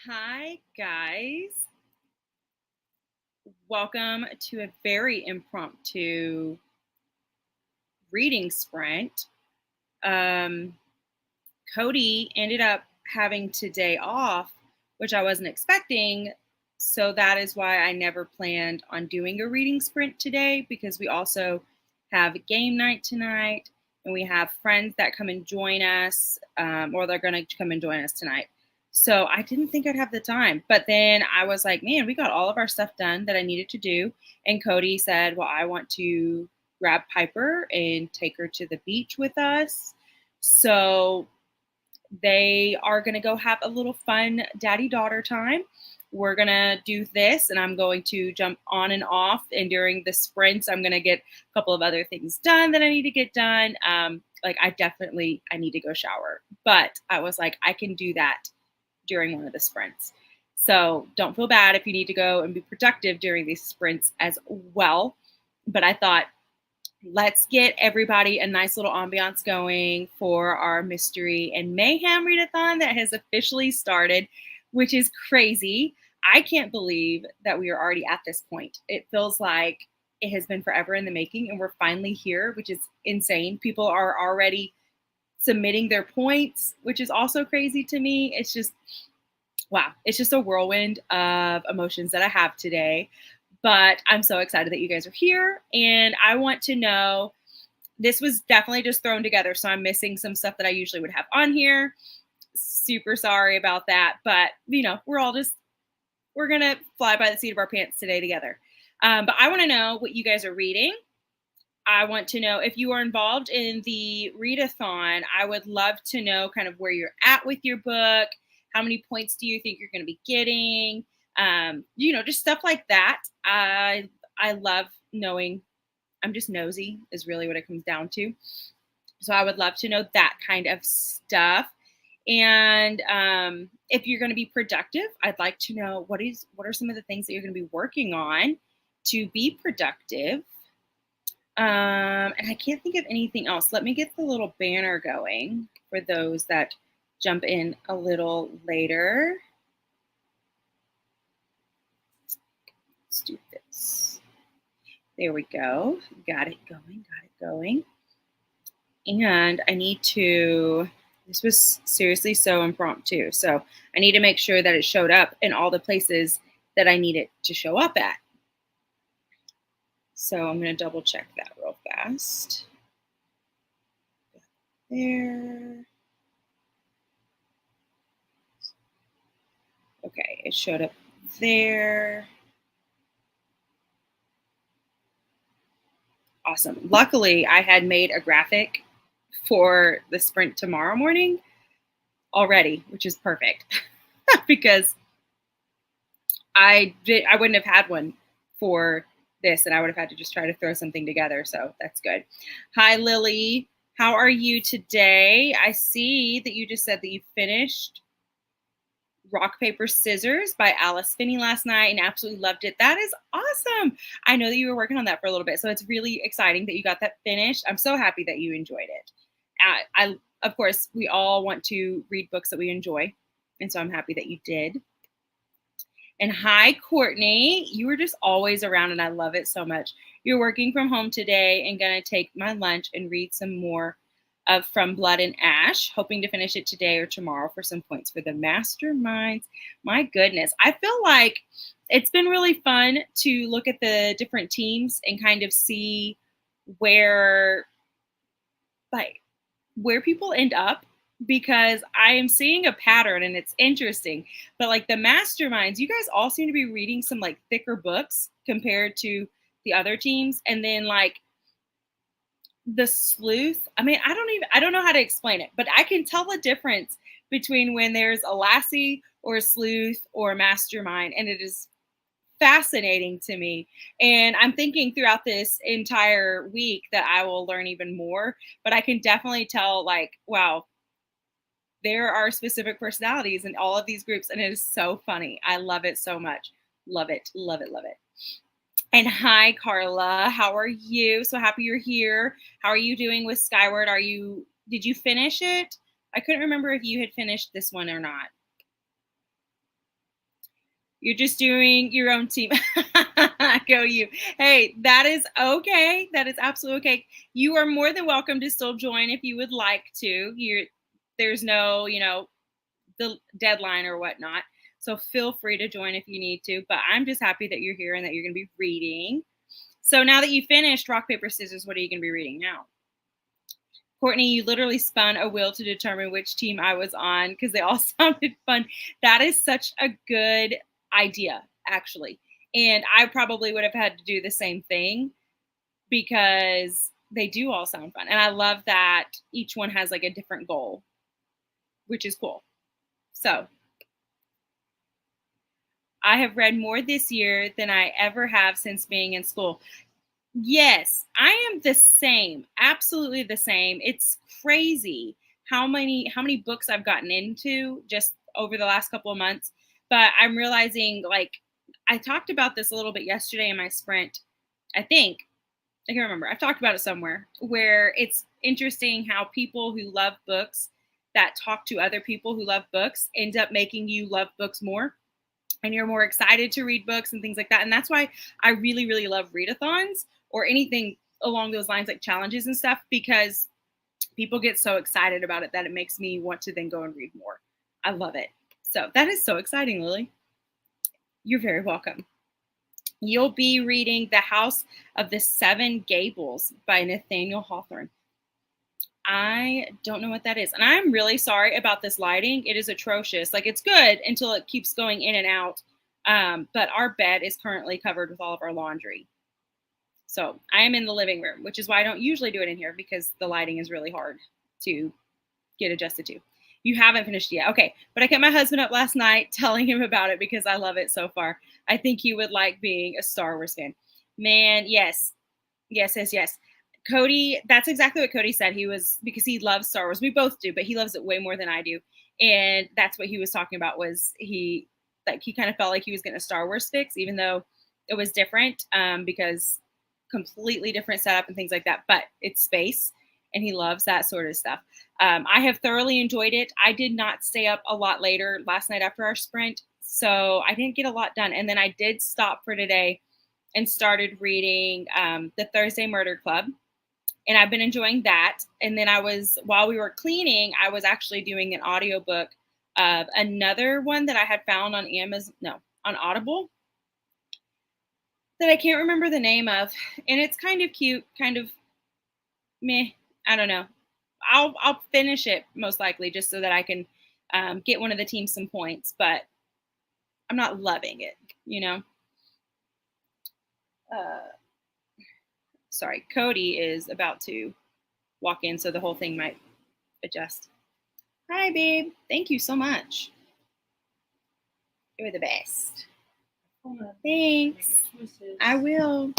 Hi, guys. Welcome to a very impromptu reading sprint. Um, Cody ended up having today off, which I wasn't expecting. So that is why I never planned on doing a reading sprint today because we also have game night tonight and we have friends that come and join us, or they're going to come and join us tonight. So I didn't think I'd have the time. But then I was like, man, we got all of our stuff done that I needed to do. And Cody said, well, I want to grab Piper and take her to the beach with us. So they are going to go have a little fun daddy-daughter time. We're going to do this, and I'm going to jump on and off. And during the sprints, I'm going to get a couple of other things done that I need to get done. I need to go shower. But I was like, I can do that during one of the sprints. So don't feel bad if you need to go and be productive during these sprints as well. But I thought, let's get everybody a nice little ambiance going for our Mystery and Mayhem Readathon that has officially started, which is crazy. I can't believe that we are already at this point. It feels like it has been forever in the making, and we're finally here, which is insane. People are already submitting their points, which is also crazy to me. It's just, wow, it's just a whirlwind of emotions that I have today. But I'm so excited that you guys are here. And I want to know, this was definitely just thrown together. So I'm missing some stuff that I usually would have on here. Super sorry about that. But, we're going to fly by the seat of our pants today together. But I want to know what you guys are reading. I want to know if you are involved in the readathon. I would love to know kind of where you're at with your book. How many points do you think you're going to be getting? Just stuff like that. I love knowing. I'm just nosy is really what it comes down to. So I would love to know that kind of stuff. And if you're going to be productive, I'd like to know what are some of the things that you're going to be working on to be productive. And I can't think of anything else. Let me get the little banner going for those that jump in a little later. Let's do this. There we go. Got it going. And I need to, this was seriously so impromptu. So I need to make sure that it showed up in all the places that I need it to show up at. So I'm going to double check that real fast. There. Okay, it showed up there. Awesome. Luckily, I had made a graphic for the sprint tomorrow morning already, which is perfect because I wouldn't have had one for this, and I would have had to just try to throw something together. So that's good. Hi, Lily. How are you today? I see that you just said that you finished Rock, Paper, Scissors by Alice Finney last night and absolutely loved it. That is awesome. I know that you were working on that for a little bit, so it's really exciting that you got that finished. I'm so happy that you enjoyed it. Of course, we all want to read books that we enjoy, and so I'm happy that you did. And hi, Courtney. You were just always around, and I love it so much. You're working from home today and going to take my lunch and read some more of From Blood and Ash, hoping to finish it today or tomorrow for some points for the masterminds. My goodness. I feel like it's been really fun to look at the different teams and kind of see where people end up, because I am seeing a pattern and it's interesting. But like the masterminds, you guys all seem to be reading some like thicker books compared to the other teams. And then like the sleuth, I mean, I don't know how to explain it, but I can tell the difference between when there's a lassie or a sleuth or a mastermind, and it is fascinating to me. And I'm thinking throughout this entire week that I will learn even more, but I can definitely tell like, wow, there are specific personalities in all of these groups, and it is so funny. I love it so much. Love it, love it, love it. And hi, Carla. How are you? So happy you're here. How are you doing with Skyward? Did you finish it? I couldn't remember if you had finished this one or not. You're just doing your own team. Go you. Hey, that is okay. That is absolutely okay. You are more than welcome to still join if you would like to. There's no, the deadline or whatnot. So feel free to join if you need to. But I'm just happy that you're here and that you're going to be reading. So now that you finished rock, paper, scissors, what are you going to be reading now? Courtney, you literally spun a wheel to determine which team I was on because they all sounded fun. That is such a good idea, actually. And I probably would have had to do the same thing because they do all sound fun. And I love that each one has like a different goal, which is cool. So I have read more this year than I ever have since being in school. Yes, I am the same. Absolutely the same. It's crazy how many books I've gotten into just over the last couple of months. But I'm realizing, like, I talked about this a little bit yesterday in my sprint. I think I can't remember. I've talked about it somewhere where it's interesting how people who love books that talk to other people who love books end up making you love books more, and you're more excited to read books and things like that. And that's why I really, really love readathons or anything along those lines, like challenges and stuff, because people get so excited about it that it makes me want to then go and read more. I love it. So that is so exciting, Lily. You're very welcome. You'll be reading The House of the Seven Gables by Nathaniel Hawthorne. I don't know what that is. And I'm really sorry about this lighting. It is atrocious. Like, it's good until it keeps going in and out. But our bed is currently covered with all of our laundry. So I am in the living room, which is why I don't usually do it in here because the lighting is really hard to get adjusted to. You haven't finished yet. Okay. But I kept my husband up last night telling him about it because I love it so far. I think you would like being a Star Wars fan. Man, yes. Yes, yes, yes. Cody, that's exactly what Cody said. Because he loves Star Wars. We both do, but he loves it way more than I do. And that's what he was talking about, was he kind of felt like he was getting a Star Wars fix, even though it was different, because completely different setup and things like that. But it's space, and he loves that sort of stuff. I have thoroughly enjoyed it. I did not stay up a lot later last night after our sprint, so I didn't get a lot done. And then I did stop for today and started reading the Thursday Murder Club. And I've been enjoying that. And then while we were cleaning, I was actually doing an audiobook of another one that I had found on on Audible, that I can't remember the name of. And it's kind of cute, kind of meh. I don't know. I'll finish it most likely just so that I can get one of the teams some points, but I'm not loving it, Sorry, Cody is about to walk in, so the whole thing might adjust. Hi, babe. Thank you so much. You're the best. Thanks. I will.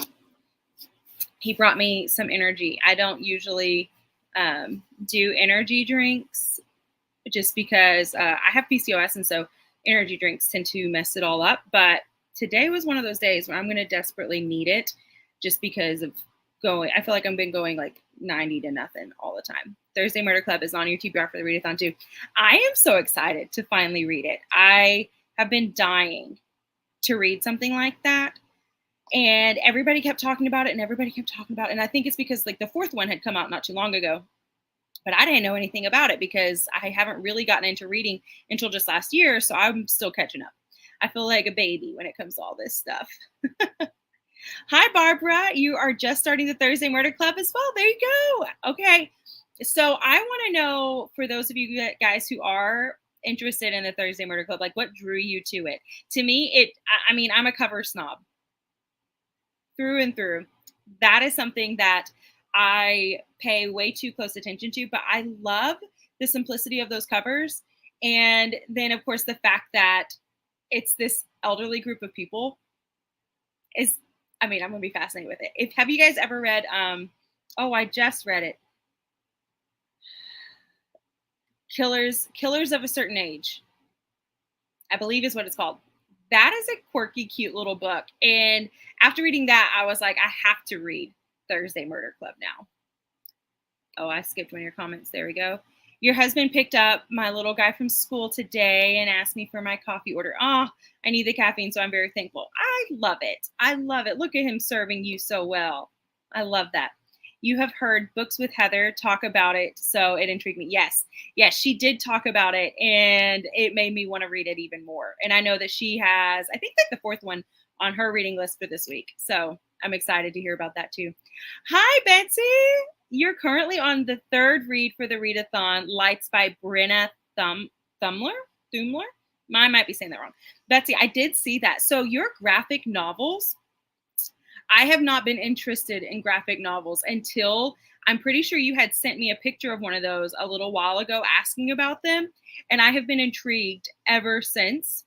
He brought me some energy. I don't usually do energy drinks just because I have PCOS, and so energy drinks tend to mess it all up. But today was one of those days where I'm going to desperately need it, just because of I feel like I've been going like 90 to nothing all the time. Thursday Murder Club is on your TBR for the readathon too. I am so excited to finally read it. I have been dying to read something like that. And everybody kept talking about it, and everybody kept talking about it. And I think it's because like the fourth one had come out not too long ago, but I didn't know anything about it because I haven't really gotten into reading until just last year. So I'm still catching up. I feel like a baby when it comes to all this stuff. Hi, Barbara. You are just starting the Thursday Murder Club as well. There you go. Okay. So I want to know, for those of you guys who are interested in the Thursday Murder Club, like, what drew you to it? To me, I'm a cover snob through and through. That is something that I pay way too close attention to, but I love the simplicity of those covers. And then, of course, the fact that it's this elderly group of people I'm going to be fascinated with it. Have you guys ever read, I just read it. Killers of a Certain Age, I believe is what it's called. That is a quirky, cute little book. And after reading that, I was like, I have to read Thursday Murder Club now. Oh, I skipped one of your comments. There we go. Your husband picked up my little guy from school today and asked me for my coffee order. Oh, I need the caffeine, so I'm very thankful. I love it. I love it. Look at him serving you so well. I love that. You have heard Books with Heather talk about it, so it intrigued me. Yes, yes, she did talk about it, and it made me want to read it even more. And I know that she has, I think, like the fourth one on her reading list for this week. So I'm excited to hear about that too. Hi, Betsy. You're currently on the third read for the readathon, Lights by Brenna Thumler? I might be saying that wrong. Betsy, I did see that. So your graphic novels, I have not been interested in graphic novels until I'm pretty sure you had sent me a picture of one of those a little while ago asking about them. And I have been intrigued ever since.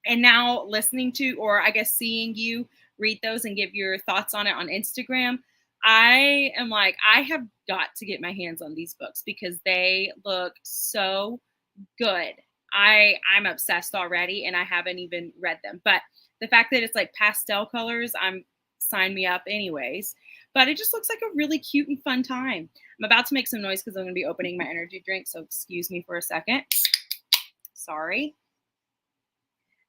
And now listening to, or I guess seeing you read those and give your thoughts on it on Instagram, I am like, I have got to get my hands on these books because they look so good. I'm obsessed already and I haven't even read them. But the fact that it's like pastel colors, sign me up anyways. But it just looks like a really cute and fun time. I'm about to make some noise because I'm going to be opening my energy drink. So excuse me for a second. Sorry.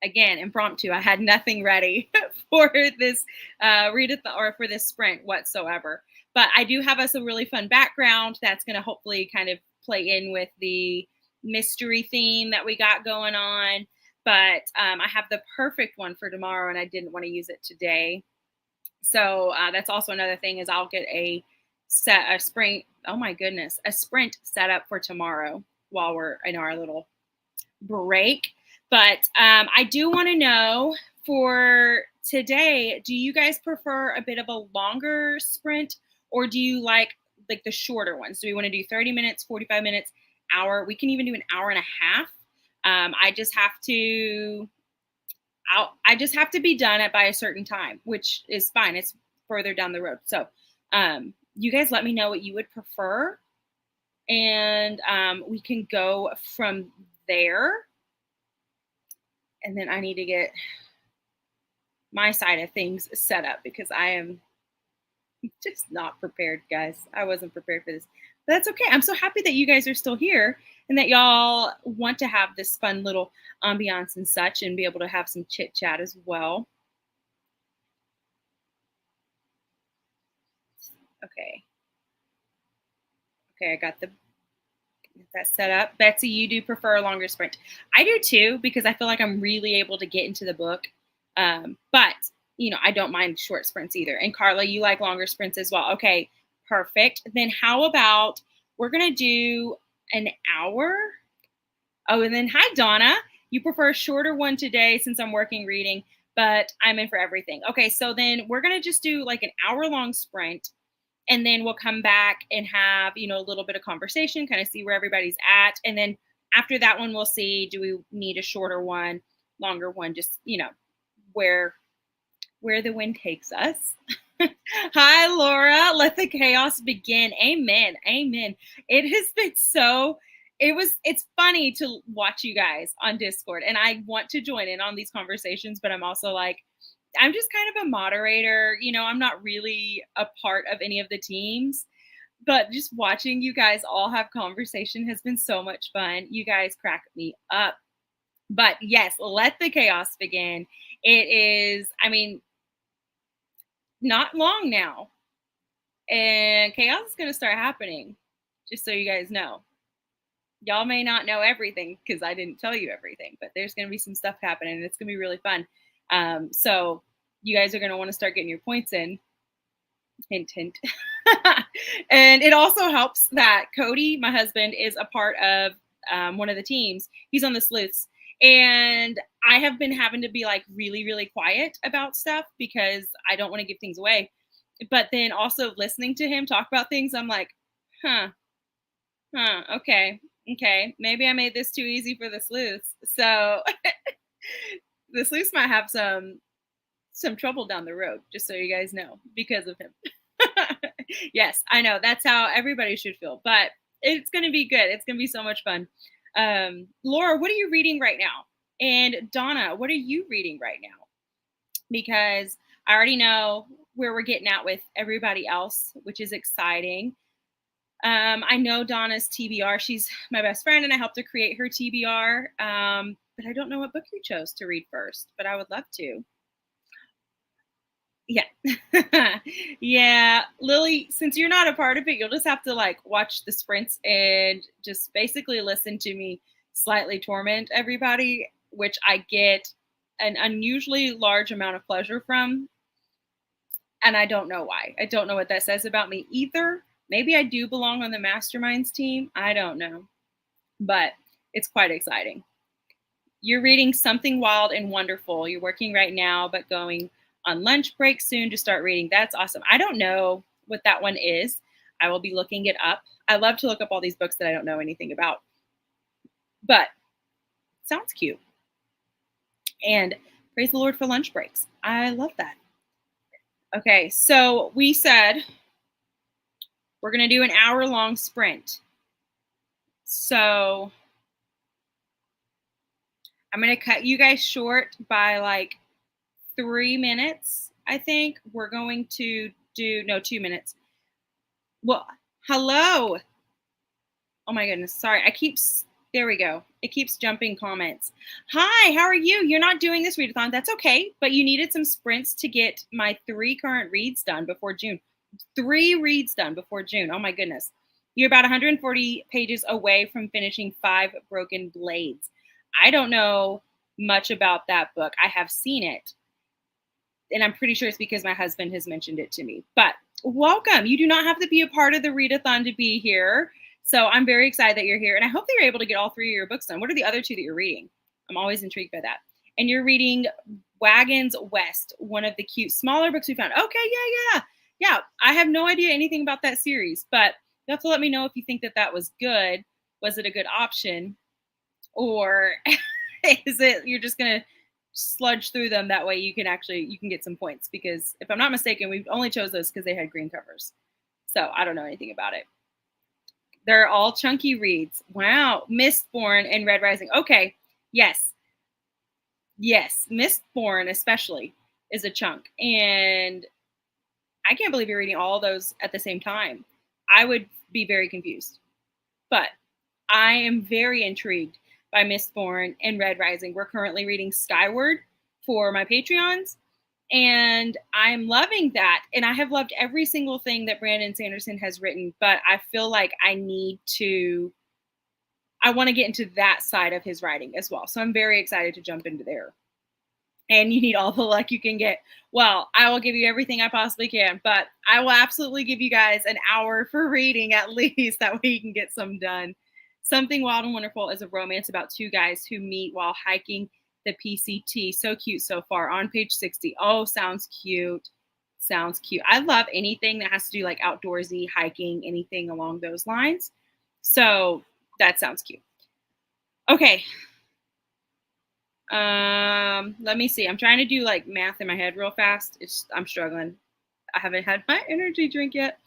Again, impromptu. I had nothing ready for this readathon or for this sprint whatsoever. But I do have us a really fun background that's going to hopefully kind of play in with the mystery theme that we got going on. But I have the perfect one for tomorrow, and I didn't want to use it today. So that's also another thing is I'll get a sprint. Oh my goodness, a sprint set up for tomorrow while we're in our little break. But I do want to know for today, do you guys prefer a bit of a longer sprint or do you like the shorter ones? Do we want to do 30 minutes, 45 minutes, hour? We can even do an hour and a half. I just have to be done by a certain time, which is fine. It's further down the road. So you guys let me know what you would prefer. And we can go from there. And then I need to get my side of things set up because I am just not prepared, guys. I wasn't prepared for this. But that's okay. I'm so happy that you guys are still here and that y'all want to have this fun little ambiance and such and be able to have some chit chat as well. Okay. Okay, I got that set up. Betsy, you do prefer a longer sprint. I do too, because I feel like I'm really able to get into the book. But, I don't mind short sprints either. And Carla, you like longer sprints as well. Okay, perfect. Then how about we're going to do an hour? Oh, and then hi, Donna. You prefer a shorter one today since I'm working reading, but I'm in for everything. Okay, so then we're going to just do like an hour-long sprint. And then we'll come back and have, a little bit of conversation, kind of see where everybody's at. And then after that one, we'll see, do we need a shorter one, longer one, just, where the wind takes us. Hi, Laura. Let the chaos begin. Amen. Amen. It has been it's funny to watch you guys on Discord. And I want to join in on these conversations, but I'm also like, I'm just kind of a moderator. I'm not really a part of any of the teams, but just watching you guys all have conversation has been so much fun. You guys crack me up. But yes, let the chaos begin. It is, not long now. And chaos is going to start happening, just so you guys know. Y'all may not know everything because I didn't tell you everything, but there's going to be some stuff happening and it's going to be really fun. So you guys are going to want to start getting your points in. Hint, hint. And it also helps that Cody, my husband, is a part of one of the teams. He's on the sleuths. And I have been having to be like really, really quiet about stuff because I don't want to give things away. But then also listening to him talk about things, I'm like, okay. Maybe I made this too easy for the sleuths. So the sleuths might have some trouble down the road, just so you guys know, because of him. Yes, I know. That's how everybody should feel. But it's going to be good. It's going to be so much fun. Laura, what are you reading right now? And Donna, what are you reading right now? Because I already know where we're getting at with everybody else, which is exciting. I know Donna's TBR. She's my best friend, and I helped her create her TBR. But I don't know what book you chose to read first, but I would love to. Yeah. Yeah. Lily, since you're not a part of it, you'll just have to like watch the sprints and just basically listen to me slightly torment everybody, which I get an unusually large amount of pleasure from. And I don't know why. I don't know what that says about me either. Maybe I do belong on the masterminds team. I don't know. But it's quite exciting. You're reading Something Wild and Wonderful. You're working right now, but going on lunch break soon to start reading. That's awesome. I don't know what that one is. I will be looking it up. I love to look up all these books that I don't know anything about. But sounds cute. And praise the Lord for lunch breaks. I love that. Okay, so we said we're going to do an hour-long sprint. So I'm going to cut you guys short by like 3 minutes, I think. We're going to do, no, 2 minutes. Well, hello. Oh my goodness. Sorry. There we go. It keeps jumping comments. Hi, how are you? You're not doing this readathon. That's okay. But you needed some sprints to get my 3 current reads done before June. 3 reads done before June. Oh my goodness. You're about 140 pages away from finishing 5 Broken Blades. I don't know much about that book. I have seen it. And I'm pretty sure it's because my husband has mentioned it to me. But welcome. You do not have to be a part of the readathon to be here. So I'm very excited that you're here. And I hope that you're able to get all 3 of your books done. What are the other 2 that you're reading? I'm always intrigued by that. And you're reading Wagons West, one of the cute, smaller books we found. Okay, yeah. I have no idea anything about that series, but you have to let me know if you think that that was good. Was it a good option? Or is it you're just going to sludge through them? That way you can get some points, because if I'm not mistaken, we only chose those because they had green covers. So I don't know anything about it. They're all chunky reads. Wow. Mistborn and Red Rising. Okay. Yes. Mistborn especially is a chunk. And I can't believe you're reading all those at the same time. I would be very confused. But I am very intrigued by Mistborn and Red Rising. We're currently reading Skyward for my Patreons, and I'm loving that. And I have loved every single thing that Brandon Sanderson has written, but I feel like I want to get into that side of his writing as well. So I'm very excited to jump into there. And you need all the luck you can get. Well, I will give you everything I possibly can, but I will absolutely give you guys an hour for reading at least. That way you can get some done. Something Wild and Wonderful is a romance about 2 guys who meet while hiking the PCT. So cute so far. On page 60. Oh, sounds cute. Sounds cute. I love anything that has to do like outdoorsy, hiking, anything along those lines. So that sounds cute. Okay. Let me see. I'm trying to do like math in my head real fast. I'm struggling. I haven't had my energy drink yet.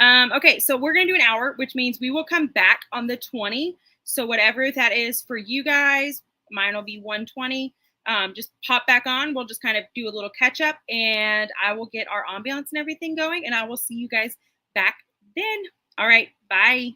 Okay, so we're going to do an hour, which means we will come back on the 20. So whatever that is for you guys, mine will be 120. Just pop back on. We'll just kind of do a little catch up, and I will get our ambiance and everything going, and I will see you guys back then. All right, bye.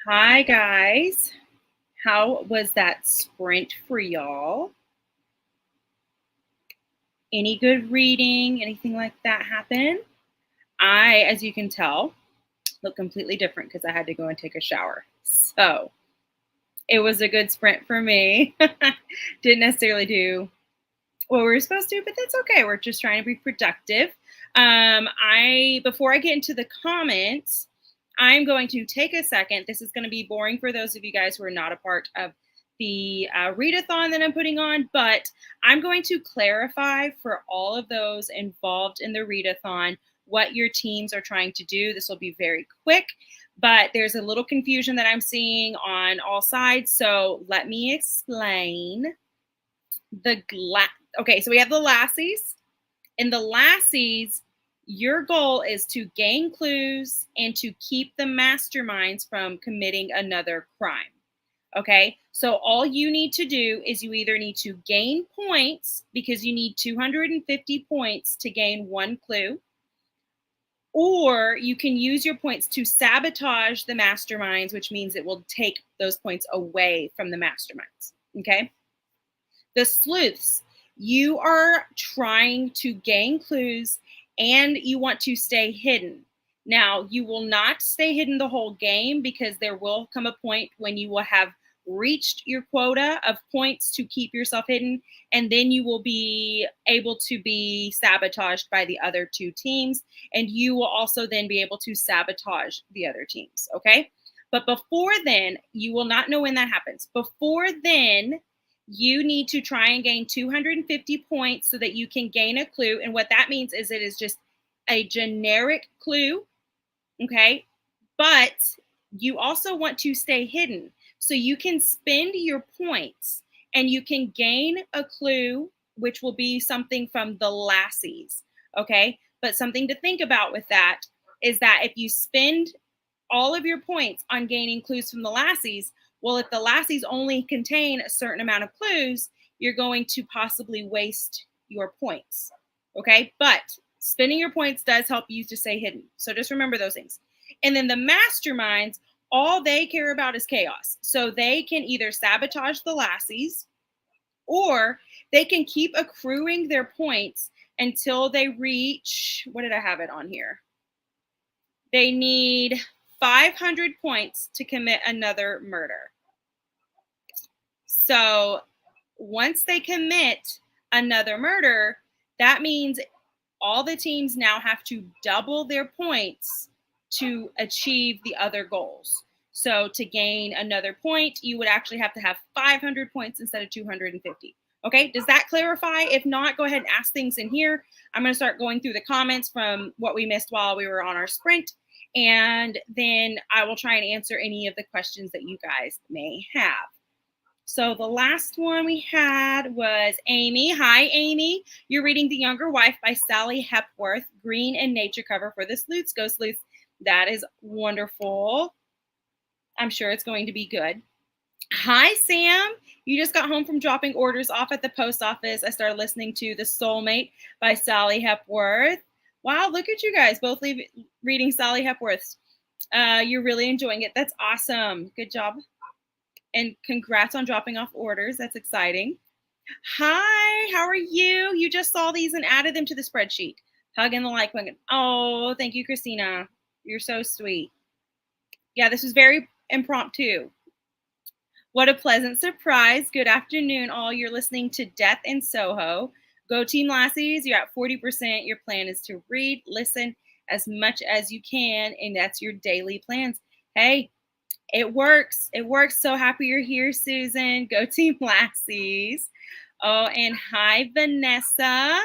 Hi, guys. How was that sprint for y'all? Any good reading? Anything like that happen? I, as you can tell, look completely different because I had to go and take a shower. So it was a good sprint for me. Didn't necessarily do what we were supposed to, but that's okay. We're just trying to be productive. Before I get into the comments, I'm going to take a second. This is going to be boring for those of you guys who are not a part of the readathon that I'm putting on, but I'm going to clarify for all of those involved in the readathon what your teams are trying to do. This will be very quick, but there's a little confusion that I'm seeing on all sides. So let me explain. Okay, so we have the lassies. In the lassies, your goal is to gain clues and to keep the masterminds from committing another crime. Okay, so all you need to do is you either need to gain points because you need 250 points to gain one clue, or you can use your points to sabotage the masterminds, which means it will take those points away from the masterminds. Okay, the sleuths, you are trying to gain clues and you want to stay hidden. Now, you will not stay hidden the whole game because there will come a point when you will have reached your quota of points to keep yourself hidden, and then you will be able to be sabotaged by the other two teams, and you will also then be able to sabotage the other teams, okay? But before then, you will not know when that happens. Before then, you need to try and gain 250 points so that you can gain a clue. And what that means is it is just a generic clue, okay? But you also want to stay hidden. So you can spend your points and you can gain a clue, which will be something from the lassies, okay? But something to think about with that is that if you spend all of your points on gaining clues from the lassies, Well, if the lassies only contain a certain amount of clues, you're going to possibly waste your points. Okay, but spending your points does help you to stay hidden. So just remember those things. And then the masterminds, all they care about is chaos. So they can either sabotage the lassies, or they can keep accruing their points until they reach, what did I have it on here? They need 500 points to commit another murder. So once they commit another murder, that means all the teams now have to double their points to achieve the other goals. So to gain another point, you would actually have to have 500 points instead of 250. Okay, does that clarify? If not, go ahead and ask things in here. I'm going to start going through the comments from what we missed while we were on our sprint, and then I will try and answer any of the questions that you guys may have. So the last one we had was Amy. Hi, Amy. You're reading The Younger Wife by Sally Hepworth, green and nature cover for the Sleuths. Go Sleuths. That is wonderful. I'm sure it's going to be good. Hi, Sam. You just got home from dropping orders off at the post office. I started listening to The Soulmate by Sally Hepworth. Wow, look at you guys both reading Sally Hepworth's. You're really enjoying it. That's awesome. Good job. And congrats on dropping off orders. That's exciting. Hi, how are you? You just saw these and added them to the spreadsheet. Hug and the like button. Oh, thank you, Christina. You're so sweet. Yeah, this was very impromptu. What a pleasant surprise. Good afternoon, all. You're listening to Death in Soho. Go Team Lassies. You're at 40%. Your plan is to read, listen as much as you can, and that's your daily plans. Hey, it works. It works. So happy you're here, Susan. Go Team Lassies. Oh, and hi, Vanessa.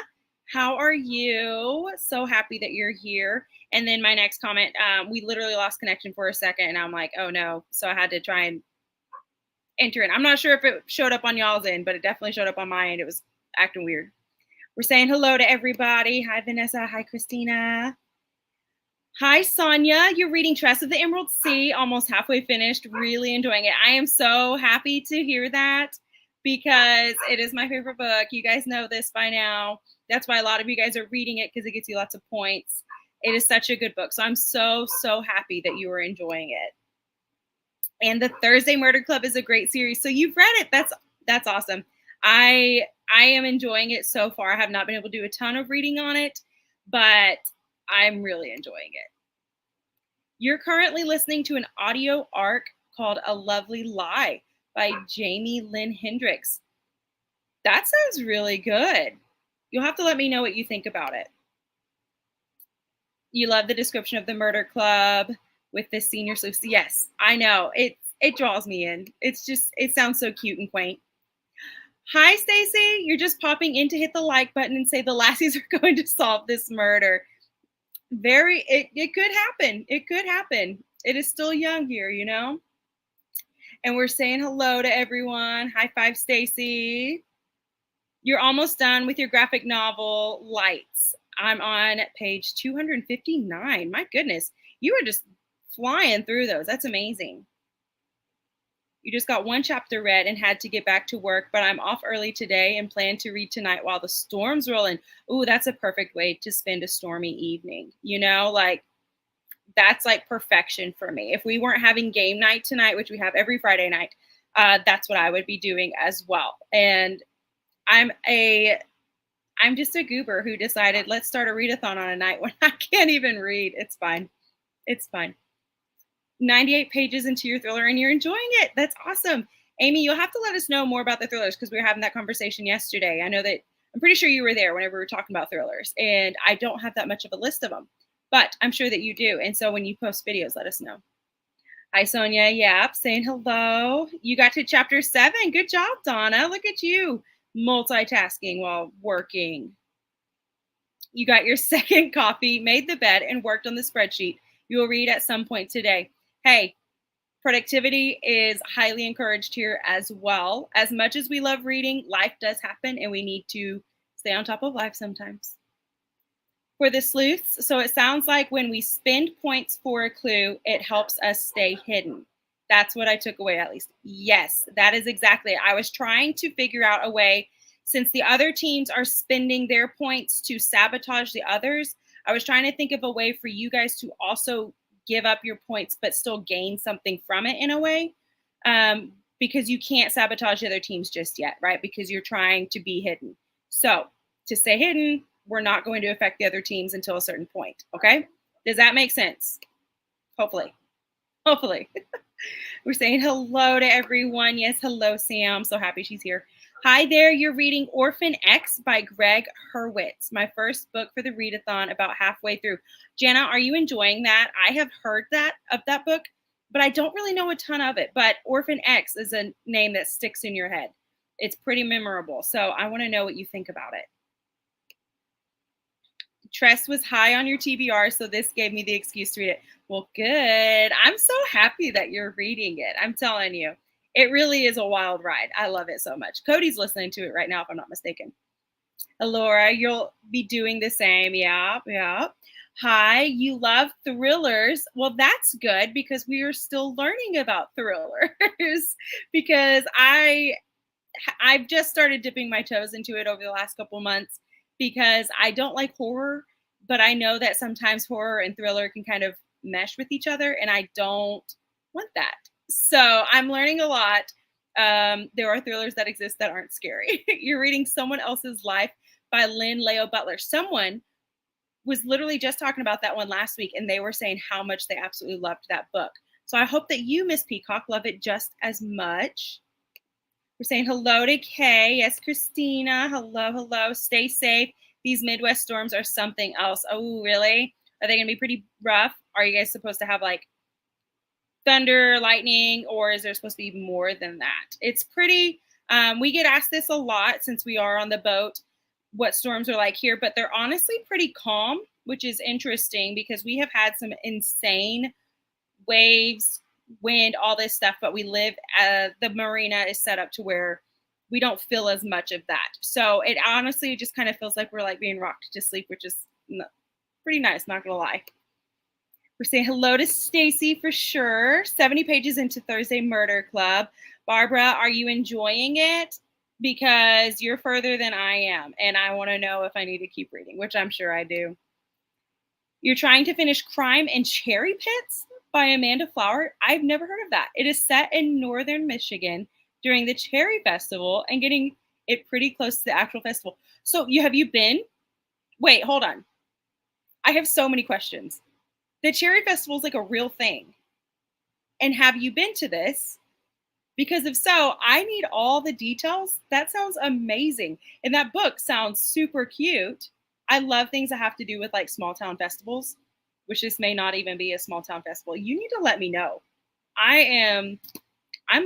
How are you? So happy that you're here. And then my next comment, we literally lost connection for a second, and I'm like, oh no. So I had to try and enter it. I'm not sure if it showed up on y'all's end, but it definitely showed up on my end. It was acting weird. We're saying hello to everybody. Hi, Vanessa. Hi, Christina. Hi, Sonia. You're reading Tress of the Emerald Sea, almost halfway finished. Really enjoying it. I am so happy to hear that because it is my favorite book. You guys know this by now. That's why a lot of you guys are reading it, because it gets you lots of points. It is such a good book. So I'm so happy that you are enjoying it. And the Thursday Murder Club is a great series. So you've read it. That's awesome. I am enjoying it so far. I have not been able to do a ton of reading on it, but I'm really enjoying it. You're currently listening to an audio arc called A Lovely Lie by Jamie Lynn Hendricks. That sounds really good. You'll have to let me know what you think about it. You love the description of the murder club with the senior sleuths. Yes, I know. It draws me in. It's just, it sounds so cute and quaint. Hi, Stacy. You're just popping in to hit the like button and say the lassies are going to solve this murder. It could happen. It could happen. It is still young here, you know? And we're saying hello to everyone. High five, Stacy. You're almost done with your graphic novel, Lights. I'm on page 259. My goodness. You are just flying through those. That's amazing. You just got one chapter read and had to get back to work, but I'm off early today and plan to read tonight while the storms roll in. Ooh, that's a perfect way to spend a stormy evening. You know, like that's like perfection for me. If we weren't having game night tonight, which we have every Friday night, that's what I would be doing as well. And I'm just a goober who decided, let's start a readathon on a night when I can't even read. It's fine. It's fine. 98 pages into your thriller and you're enjoying it. That's awesome. Amy, you'll have to let us know more about the thrillers because we were having that conversation yesterday. I know that I'm pretty sure you were there whenever we were talking about thrillers, and I don't have that much of a list of them, but I'm sure that you do. And so when you post videos, let us know. Hi, Sonia. Yep. Saying hello. You got to chapter 7. Good job, Donna. Look at you multitasking while working. You got your second coffee, made the bed, and worked on the spreadsheet. You will read at some point today. Hey, productivity is highly encouraged here as well. As much as we love reading, life does happen, and we need to stay on top of life sometimes. For the sleuths, so it sounds like when we spend points for a clue, it helps us stay hidden. That's what I took away, at least. Yes, that is exactly it. I was trying to figure out a way, since the other teams are spending their points to sabotage the others. I was trying to think of a way for you guys to also give up your points, but still gain something from it in a way. Because you can't sabotage the other teams just yet, right? Because you're trying to be hidden. So to stay hidden, we're not going to affect the other teams until a certain point. Okay. Does that make sense? Hopefully. Hopefully. We're saying hello to everyone. Yes, hello, Sam. I'm so happy she's here. Hi there. You're reading Orphan X by Greg Hurwitz, my first book for the readathon, about halfway through. Jana, are you enjoying that? I have heard of that book, but I don't really know a ton of it. But Orphan X is a name that sticks in your head. It's pretty memorable. So I want to know what you think about it. Tress was high on your TBR, so this gave me the excuse to read it. Well, good. I'm so happy that you're reading it. I'm telling you, it really is a wild ride. I love it so much. Cody's listening to it right now, if I'm not mistaken. Laura, you'll be doing the same. Yeah. Hi, you love thrillers. Well, that's good because we are still learning about thrillers because I've just started dipping my toes into it over the last couple months because I don't like horror, but I know that sometimes horror and thriller can kind of mesh with each other, and I don't want that. So I'm learning a lot. There are thrillers that exist that aren't scary. You're reading Someone Else's Life by Lynn Leo Butler. Someone was literally just talking about that one last week, and they were saying how much they absolutely loved that book. So I hope that you, Miss Peacock, love it just as much. We're saying hello to Kay. Yes, Christina. Hello. Stay safe. These Midwest storms are something else. Oh, really? Are they going to be pretty rough? Are you guys supposed to have like thunder, lightning, or is there supposed to be more than that? It's pretty, we get asked this a lot since we are on the boat, what storms are like here, but they're honestly pretty calm, which is interesting because we have had some insane waves, wind, all this stuff, but we live, the marina is set up to where we don't feel as much of that. So it honestly just kind of feels like we're like being rocked to sleep, which is pretty nice, not gonna lie. We're saying hello to Stacy for sure. 70 pages into Thursday Murder Club. Barbara, are you enjoying it? Because you're further than I am, and I want to know if I need to keep reading, which I'm sure I do. You're trying to finish Crime and Cherry Pits by Amanda Flower. I've never heard of that. It is set in northern Michigan during the Cherry Festival and getting it pretty close to the actual festival. So have you been? Wait, hold on. I have so many questions. The Cherry Festival is like a real thing. And have you been to this? Because if so, I need all the details. That sounds amazing. And that book sounds super cute. I love things that have to do with like small town festivals, which this may not even be a small town festival. You need to let me know. I'm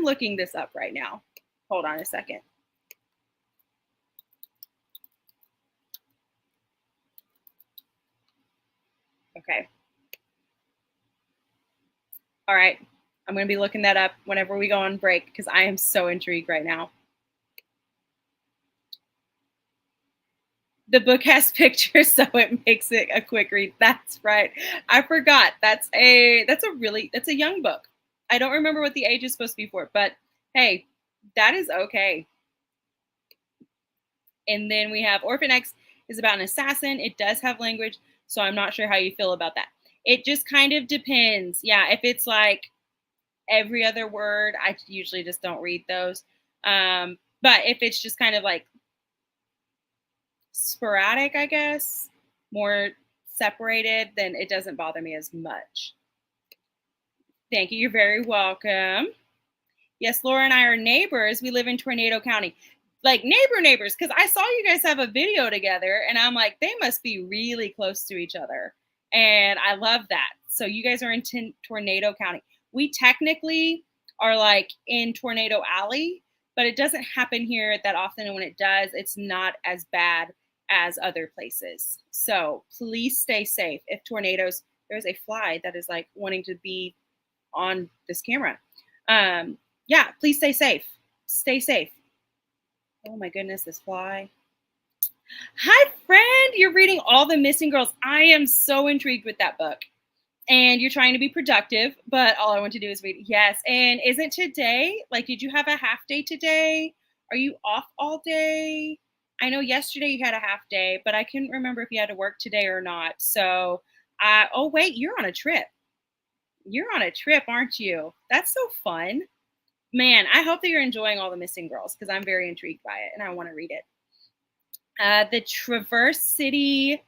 looking this up right now. Hold on a second. Okay. All right. I'm going to be looking that up whenever we go on break because I am so intrigued right now. The book has pictures, so it makes it a quick read. That's right. I forgot. That's a young book. I don't remember what the age is supposed to be for, but hey, that is okay. And then we have Orphan X is about an assassin. It does have language, so I'm not sure how you feel about that. It just kind of depends. Yeah, if it's like every other word, I usually just don't read those. But if it's just kind of like sporadic, I guess, more separated, then it doesn't bother me as much. Thank you. You're very welcome. Yes, Laura and I are neighbors. We live in Tornado County. Like neighbors, because I saw you guys have a video together, and I'm like, they must be really close to each other. And I love that. So you guys are in Tornado County. We technically are like in Tornado Alley, but it doesn't happen here that often. And when it does, it's not as bad as other places. So please stay safe. If tornadoes, there's a fly that is like wanting to be on this camera. Yeah, please stay safe. Stay safe. Oh my goodness, this fly. Hi, friend. You're reading All the Missing Girls. I am so intrigued with that book. and you're trying to be productive, but all I want to do is read. Yes. And isn't today, like, did you have a half day today? Are you off all day? I know yesterday you had a half day, but I couldn't remember if you had to work today or not. So, oh, wait, you're on a trip. You're on a trip, aren't you? That's so fun. Man, I hope that you're enjoying all the Missing Girls because I'm very intrigued by it and I want to read it. The Traverse City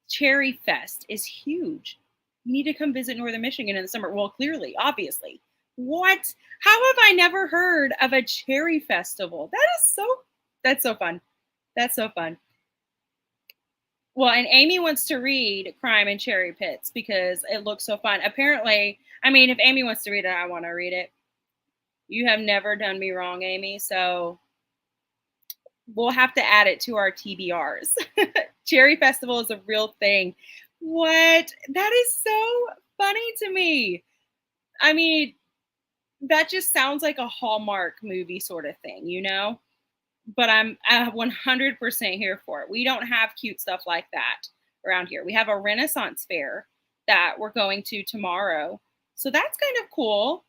Cherry Fest is huge. You need to come visit Northern Michigan in the summer. Well, clearly, obviously. What? How have I never heard of a cherry festival? That's so fun. That's so fun. Well, and Amy wants to read Crime in Cherry Pits because it looks so fun. Apparently, I mean, if Amy wants to read it, I want to read it. You have never done me wrong, Amy. So we'll have to add it to our TBRs. Cherry Festival is a real thing. What? That is so funny to me. I mean, that just sounds like a Hallmark movie sort of thing, you know? But I'm 100% here for it. We don't have cute stuff like that around here. We have a Renaissance fair that we're going to tomorrow. So that's kind of cool.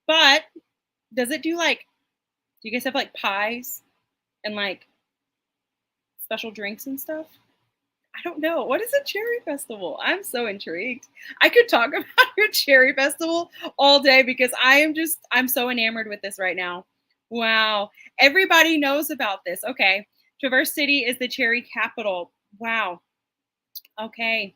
But does it do like, do you guys have like pies and like special drinks and stuff? I don't know. What is a cherry festival? I'm so intrigued. I could talk about your cherry festival all day because I'm so enamored with this right now. Wow. Everybody knows about this. Okay. Traverse City is the cherry capital. Wow. Okay.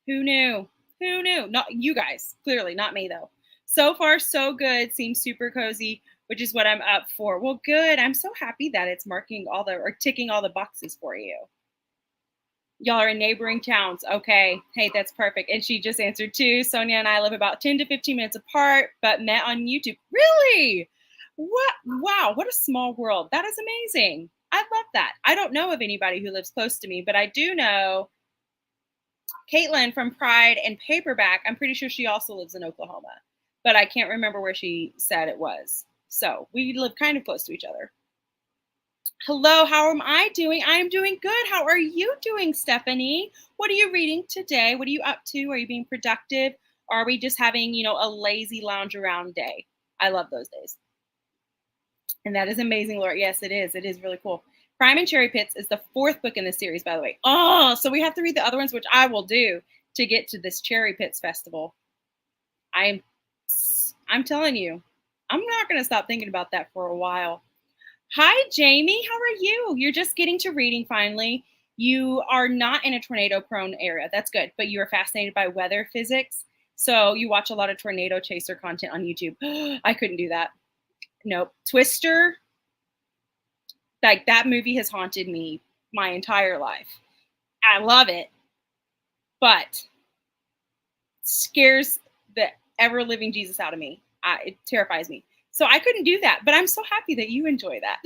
Who knew? Who knew? Not you guys. Clearly, not me though. So far, so good. Seems super cozy, which is what I'm up for. Well, good. I'm so happy that it's ticking all the boxes for you. Y'all are in neighboring towns. Okay. Hey, that's perfect. And she just answered too. Sonia and I live about 10 to 15 minutes apart, but met on YouTube. Really? What? Wow. What a small world. That is amazing. I love that. I don't know of anybody who lives close to me, but I do know Caitlin from Pride and Paperback. I'm pretty sure she also lives in Oklahoma, but I can't remember where she said it was. So we live kind of close to each other. Hello, how am I doing? I am doing good. How are you doing, Stephanie? What are you reading today? What are you up to? Are you being productive? Or are we just having, a lazy lounge around day? I love those days. And that is amazing, Laura. Yes, it is. It is really cool. Crime and Cherry Pits is the 4th book in the series, by the way. Oh, so we have to read the other ones, which I will do to get to this Cherry Pits festival. I'm telling you, I'm not going to stop thinking about that for a while. Hi, Jamie. How are you? You're just getting to reading finally. You are not in a tornado-prone area. That's good. But you are fascinated by weather physics. So you watch a lot of tornado chaser content on YouTube. I couldn't do that. Nope. Twister. Like, that movie has haunted me my entire life. I love it. But scares the ever-living Jesus out of me. It terrifies me. So I couldn't do that, but I'm so happy that you enjoy that.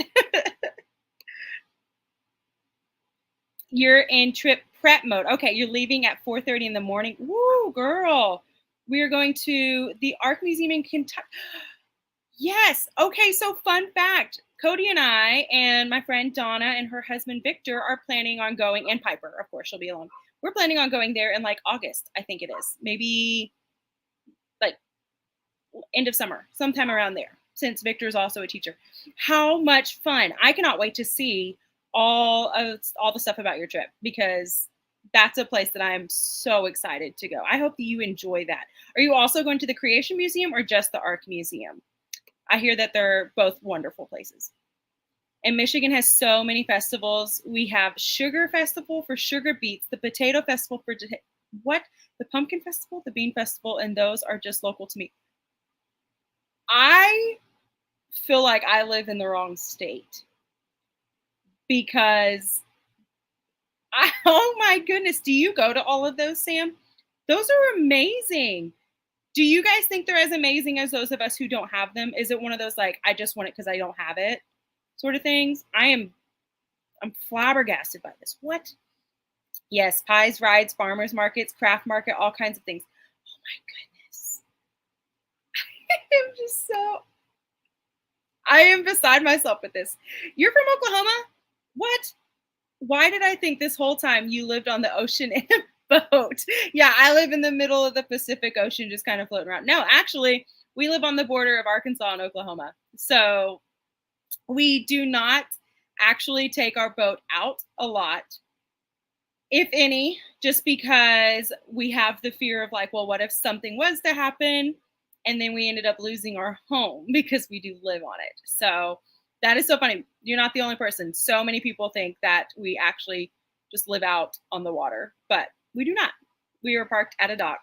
You're in trip prep mode. Okay, you're leaving at 4:30 in the morning. Woo, girl. We are going to the Art Museum in Kentucky. Yes. Okay, so fun fact. Cody and I and my friend Donna and her husband Victor are planning on going, and Piper, of course, she'll be along. We're planning on going there in like August, I think it is. Maybe like end of summer, sometime around there, since Victor is also a teacher. How much fun. I cannot wait to see all the stuff about your trip because that's a place that I'm so excited to go. I hope that you enjoy that. Are you also going to the Creation Museum or just the Arc Museum? I hear that they're both wonderful places. And Michigan has so many festivals. We have Sugar Festival for sugar beets, the Potato Festival for the Pumpkin Festival, the Bean Festival, and those are just local to me. I feel like I live in the wrong state because oh my goodness, do you go to all of those, Sam? Those are amazing. Do you guys think they're as amazing as those of us who don't have them? Is it one of those like, I just want it because I don't have it sort of things? I'm flabbergasted by this. What? Yes, pies, rides, farmers markets, craft market, all kinds of things. Oh my goodness. I am beside myself with this. You're from Oklahoma? What? Why did I think this whole time you lived on the ocean in boat. Yeah, I live in the middle of the Pacific Ocean, just kind of floating around. No, actually, we live on the border of Arkansas and Oklahoma. So we do not actually take our boat out a lot, if any, just because we have the fear of like, well, what if something was to happen? And then we ended up losing our home because we do live on it. So that is so funny. You're not the only person. So many people think that we actually just live out on the water, but we do not. We are parked at a dock.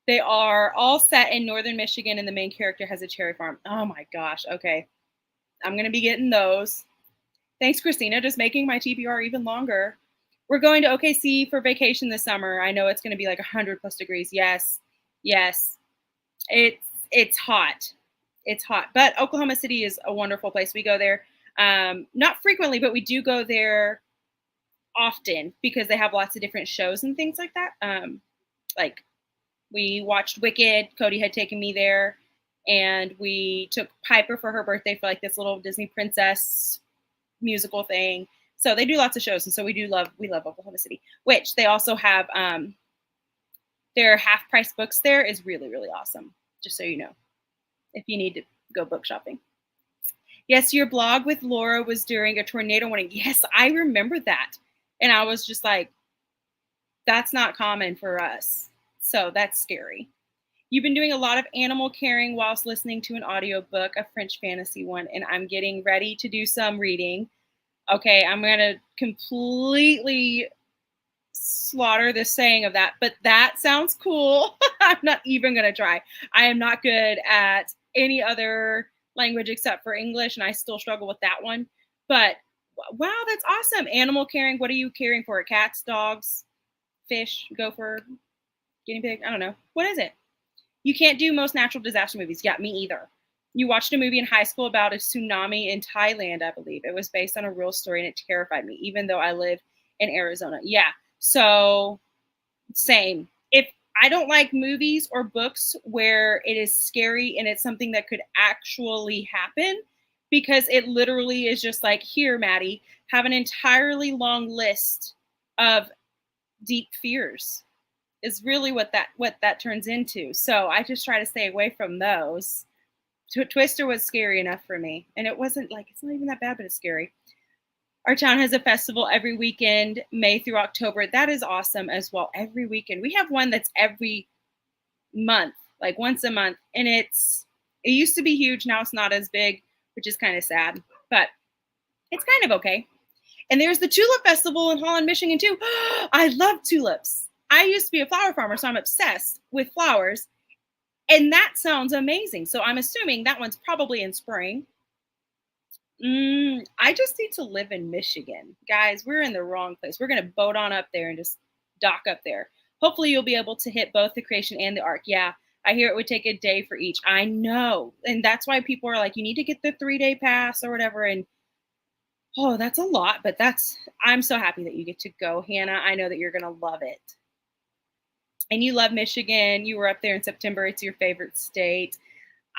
They are all set in northern Michigan, and the main character has a cherry farm. Oh my gosh. Okay. I'm going to be getting those. Thanks, Christina, just making my TBR even longer. We're going to OKC for vacation this summer. I know it's going to be like 100 plus degrees. Yes. Yes. It's hot. It's hot. But Oklahoma City is a wonderful place. We go there not frequently, but we do go there often because they have lots of different shows and things like that. Like we watched Wicked. Cody had taken me there, and we took Piper for her birthday for like this little Disney princess musical thing. So they do lots of shows, and so we love Oklahoma City, which they also have their half price books there is really, really awesome. Just so you know, if you need to go book shopping. Yes, your blog with Laura was during a tornado warning. Yes, I remember that. And I was just like, that's not common for us. So that's scary. You've been doing a lot of animal caring whilst listening to an audiobook, a French fantasy one, and I'm getting ready to do some reading. Okay, I'm going to completely slaughter the saying of that, but that sounds cool. I'm not even going to try. I am not good at any other language except for English, and I still struggle with that one. But wow, that's awesome. Animal caring. What are you caring for? Cats, dogs, fish, gopher, guinea pig? I don't know. What is it? You can't do most natural disaster movies. Yeah, me either. You watched a movie in high school about a tsunami in Thailand, I believe. It was based on a real story, and it terrified me, even though I live in Arizona. Yeah, so same. If I don't like movies or books where it is scary and it's something that could actually happen, because it literally is just like, here, Maddie, have an entirely long list of deep fears is really what that turns into. So I just try to stay away from those. Twister was scary enough for me, and it wasn't like, it's not even that bad, but it's scary. Our town has a festival every weekend, May through October. That is awesome as well. Every weekend. We have one that's every month, like once a month. And it used to be huge. Now it's not as big, which is kind of sad, but it's kind of okay. And there's the Tulip Festival in Holland, Michigan too. I love tulips. I used to be a flower farmer, so I'm obsessed with flowers. And that sounds amazing. So I'm assuming that one's probably in spring. I just need to live in Michigan. Guys, we're in the wrong place. We're going to boat on up there and just dock up there. Hopefully you'll be able to hit both the creation and the arc. Yeah, I hear it would take a day for each. I know. And that's why people are like, you need to get the 3-day pass or whatever. And oh, that's a lot, but I'm so happy that you get to go, Hannah. I know that you're going to love it. And you love Michigan. You were up there in September. It's your favorite state.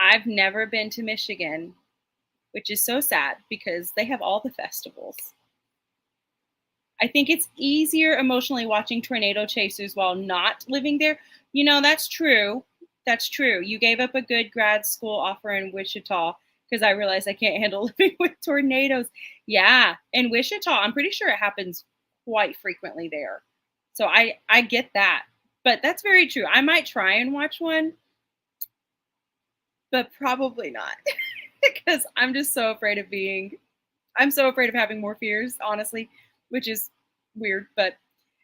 I've never been to Michigan, which is so sad because they have all the festivals. I think it's easier emotionally watching tornado chasers while not living there. You know, that's true. That's true. You gave up a good grad school offer in Wichita because I realized I can't handle living with tornadoes. Yeah, in Wichita, I'm pretty sure it happens quite frequently there. So I get that. But that's very true. I might try and watch one, but probably not. Because I'm just so afraid of I'm so afraid of having more fears, honestly, which is weird. But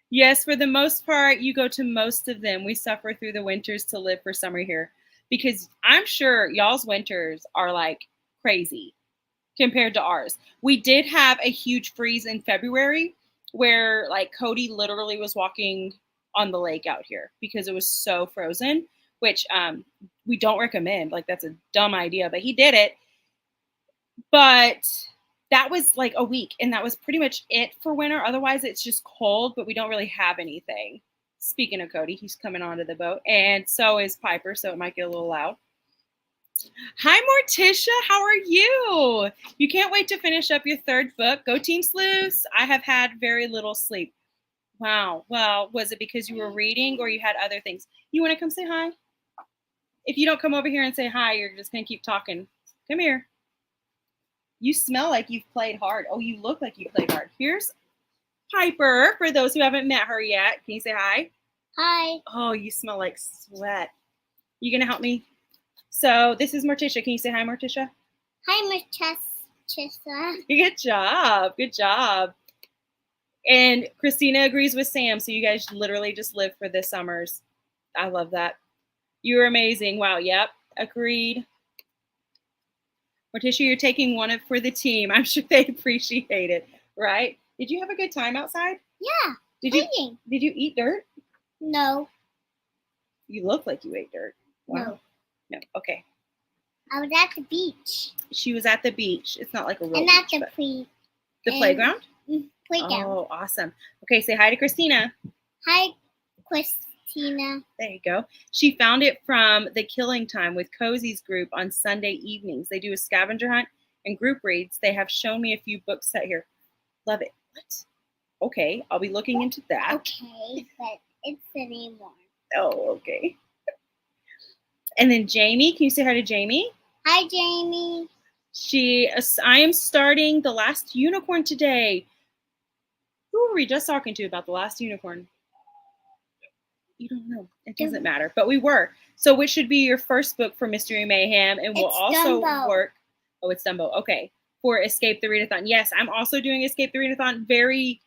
yes, for the most part, you go to most of them. We suffer through the winters to live for summer here, because I'm sure y'all's winters are like crazy compared to ours. We did have a huge freeze in February where like Cody literally was walking on the lake out here because it was so frozen, which we don't recommend. Like, that's a dumb idea, but he did it. But that was like a week, and that was pretty much it for winter. Otherwise, it's just cold, but we don't really have anything. Speaking of Cody, he's coming onto the boat, and so is Piper, so it might get a little loud. Hi, Morticia. How are you? You can't wait to finish up your third book. Go Team Sleuths. I have had very little sleep. Wow. Well, was it because you were reading or you had other things? You want to come say hi? If you don't come over here and say hi, you're just going to keep talking. Come here. You smell like you've played hard. Oh, you look like you played hard. Here's Piper, for those who haven't met her yet. Can you say hi? Hi. Oh, you smell like sweat. You going to help me? So this is Morticia. Can you say hi, Morticia? Hi, Morticia. Good job. Good job. And Christina agrees with Sam. So you guys literally just live for the summers. I love that. You're amazing. Wow. Yep. Agreed. Morticia, you're taking one up for the team. I'm sure they appreciate it, right? Did you have a good time outside? Yeah. Did you eat dirt? No. You look like you ate dirt. Wow. No. No. Okay. I was at the beach. She was at the beach. It's not like a real and beach. At the playground? Playground. Oh, awesome. Okay, say hi to Christina. Hi, Christina. There you go. She found it from the Killing Time with Cozy's group on Sunday evenings. They do a scavenger hunt and group reads. They have shown me a few books set here. Love it. What? Okay, I'll be looking into that. Okay, but it's anymore. Oh, okay. And then Jamie, can you say hi to Jamie? Hi, Jamie. I am starting The Last Unicorn today. Who were we just talking to about The Last Unicorn? You don't know. It doesn't matter. But we were. So which should be your first book for Mystery Mayhem? And we'll also work. Oh, it's Dumbo. Okay. For Escape the Readathon. Yes, I'm also doing Escape the Readathon very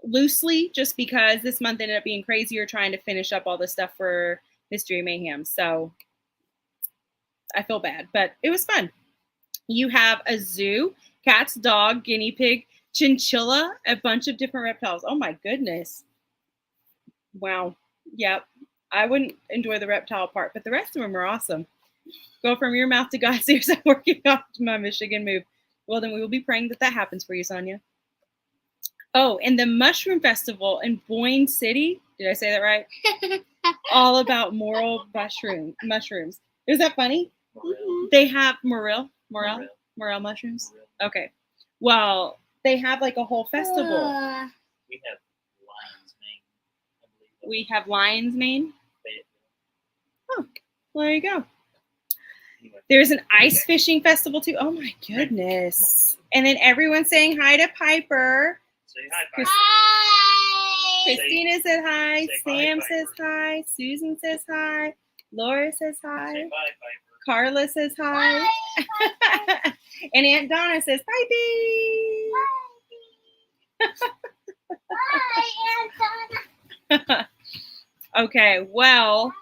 loosely just because this month ended up being crazier trying to finish up all the stuff for Mystery Mayhem. So I feel bad, but it was fun. You have a zoo, cats, dog, guinea pig, chinchilla, a bunch of different reptiles. Oh my goodness. Wow. Yep. I wouldn't enjoy the reptile part, but the rest of them are awesome. Go from your mouth to God's ears. I'm working on my Michigan move. Well, then we will be praying that happens for you, Sonia. Oh, and the Mushroom Festival in Boyne City. Did I say that right? All about morel mushrooms. Is that funny? Morel. They have morel mushrooms. Morel. Okay. Well, they have like a whole festival. We have lion's mane, I believe. We have lion's mane. Oh, well, there you go. Anyway. There's an ice fishing festival too. Oh my goodness. And then everyone's saying hi to Piper. Say hi, Piper. Hi. Christina says hi. Sam Piper. says hi. Susan says hi. Laura says hi. Say bye, Piper. Carla says hi. Bye. And Aunt Donna says bye. Bye, Anna. Okay, well,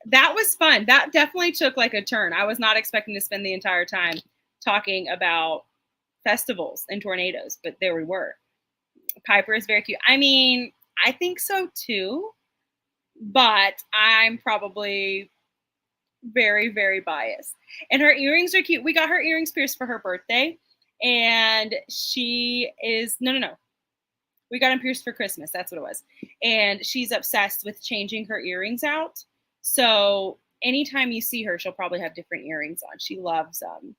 that was fun. That definitely took like a turn. I was not expecting to spend the entire time talking about festivals and tornadoes, but there we were. Piper is very cute. I mean, I think so too, but I'm probably very, very biased. And her earrings are cute. We got her earrings pierced for her birthday, and she is no. We got them pierced for Christmas. That's what it was. And she's obsessed with changing her earrings out. So anytime you see her, she'll probably have different earrings on. She loves them.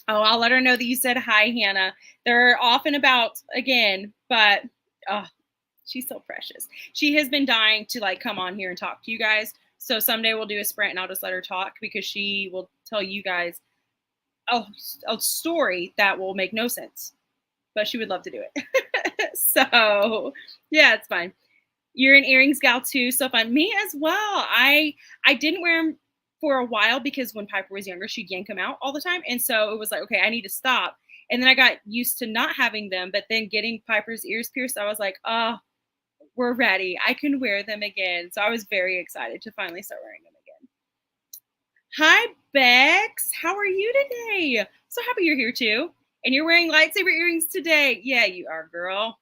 Oh, I'll let her know that you said hi, Hannah. They're off and about again, but she's so precious. She has been dying to like come on here and talk to you guys. So someday we'll do a sprint and I'll just let her talk because she will tell you guys a story that will make no sense, but she would love to do it. So yeah, it's fine. You're an earrings gal too. So fun. Me as well. I didn't wear them for a while because when Piper was younger, she'd yank them out all the time. And so it was like, okay, I need to stop. And then I got used to not having them, but then getting Piper's ears pierced, I was like, oh, we're ready. I can wear them again. So I was very excited to finally start wearing them again. Hi, Bex. How are you today? So happy you're here too. And you're wearing lightsaber earrings today. Yeah, you are, girl.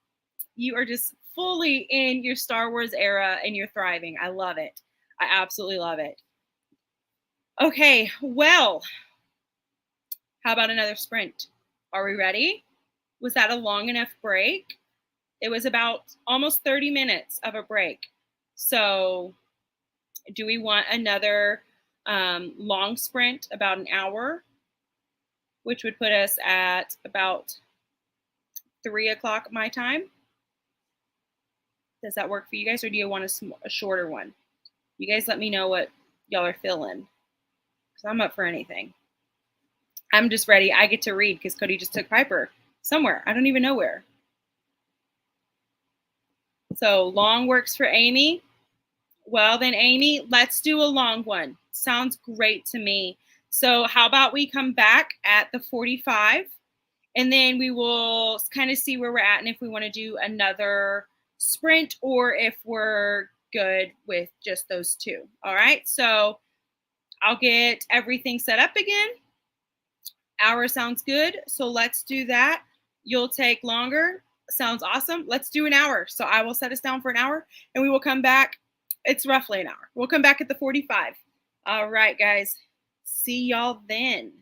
You are just fully in your Star Wars era and you're thriving. I love it. I absolutely love it. Okay, well, how about another sprint? Are we ready? Was that a long enough break? It was about almost 30 minutes of a break. So do we want another long sprint, about an hour, which would put us at about 3 o'clock my time? Does that work for you guys, or do you want a shorter one? You guys let me know what y'all are feeling, because I'm up for anything. I'm just ready. I get to read because Cody just took Piper somewhere. I don't even know where. So long works for Amy. Well, then, Amy, let's do a long one. Sounds great to me. So how about we come back at the 45, and then we will kind of see where we're at and if we want to do another sprint or if we're good with just those two. All right, so I'll get everything set up again. Hour sounds good, so let's do that. You'll take longer. Sounds awesome. Let's do an hour. So I will set us down for an hour, and we will come back. It's roughly an hour. We'll come back at the 45. All right, guys. See y'all then.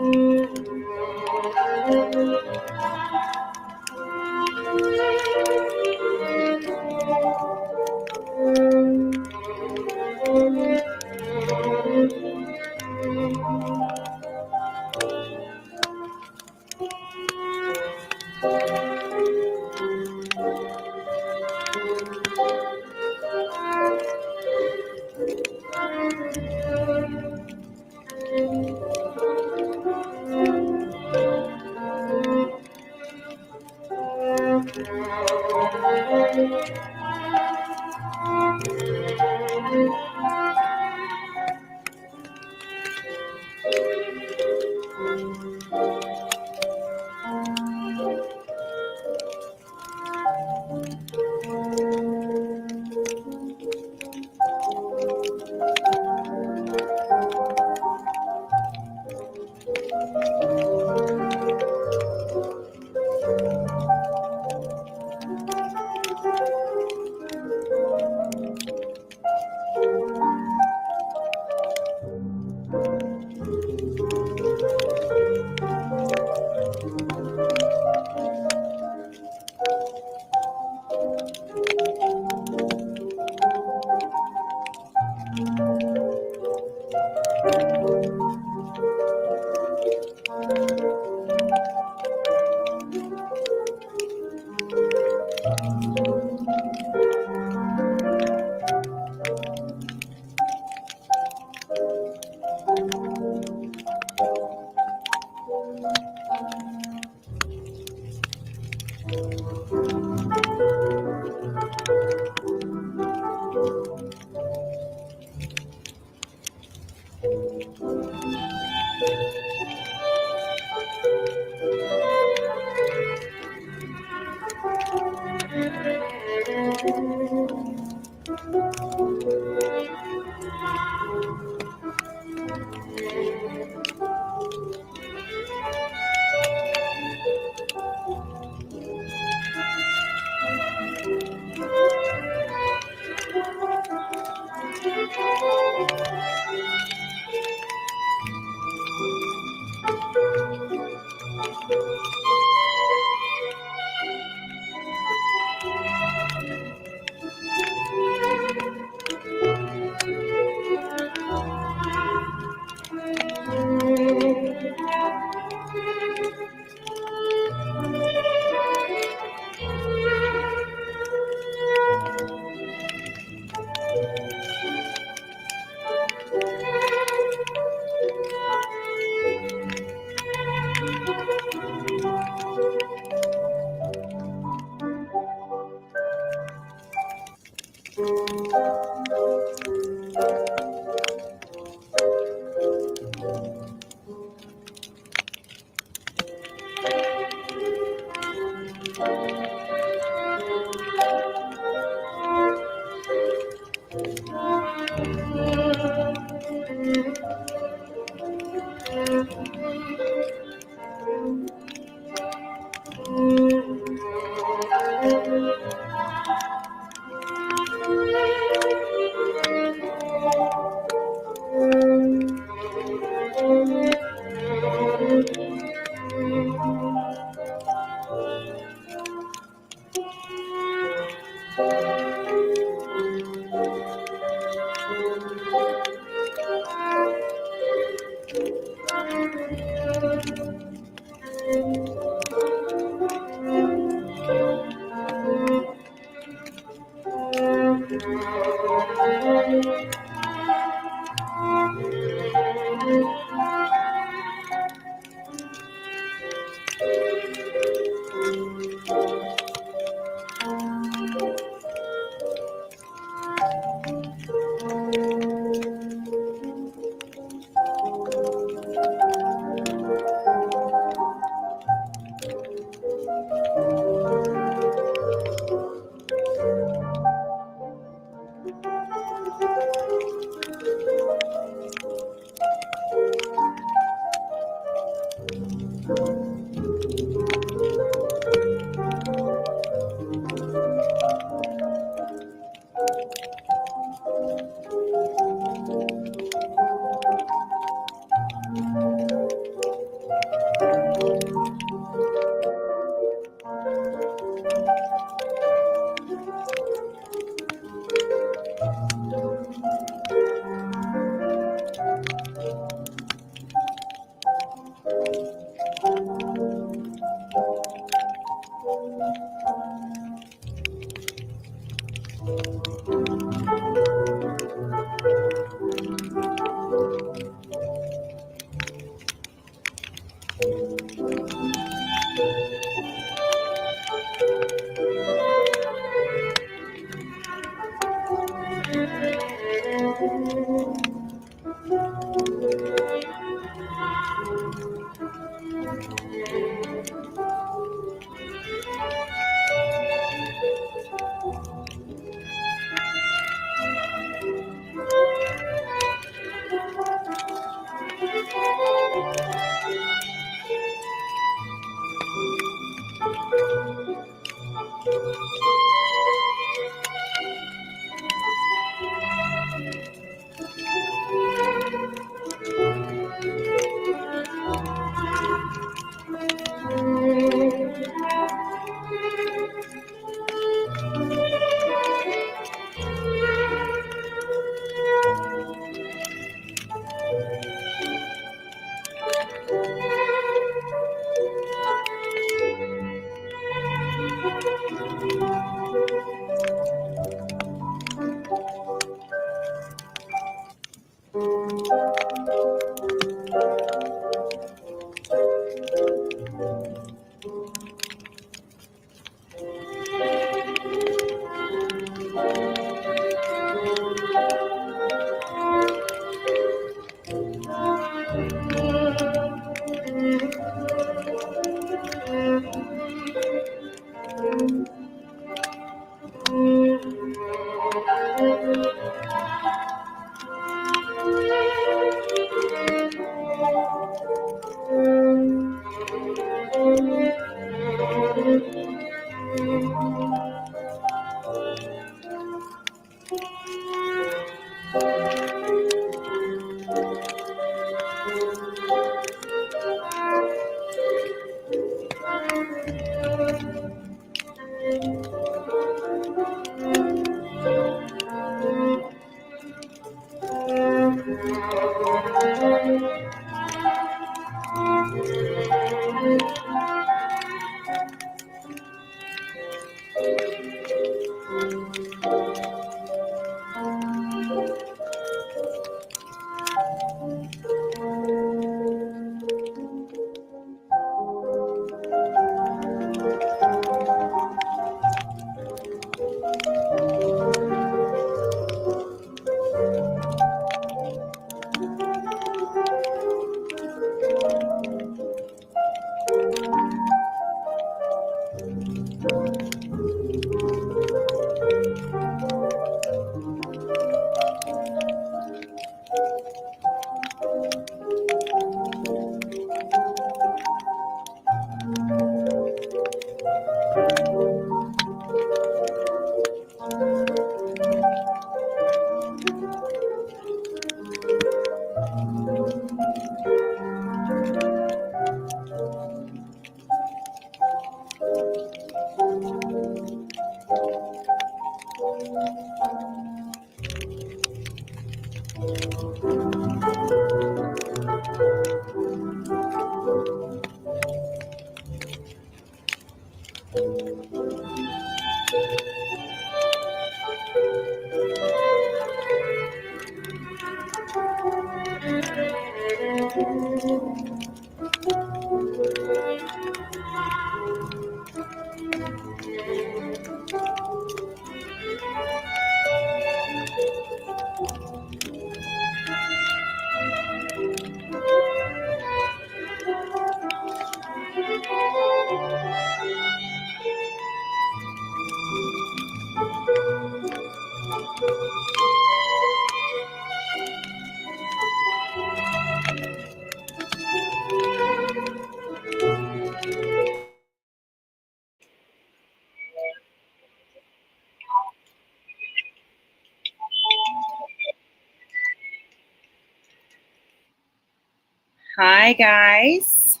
Hi, guys.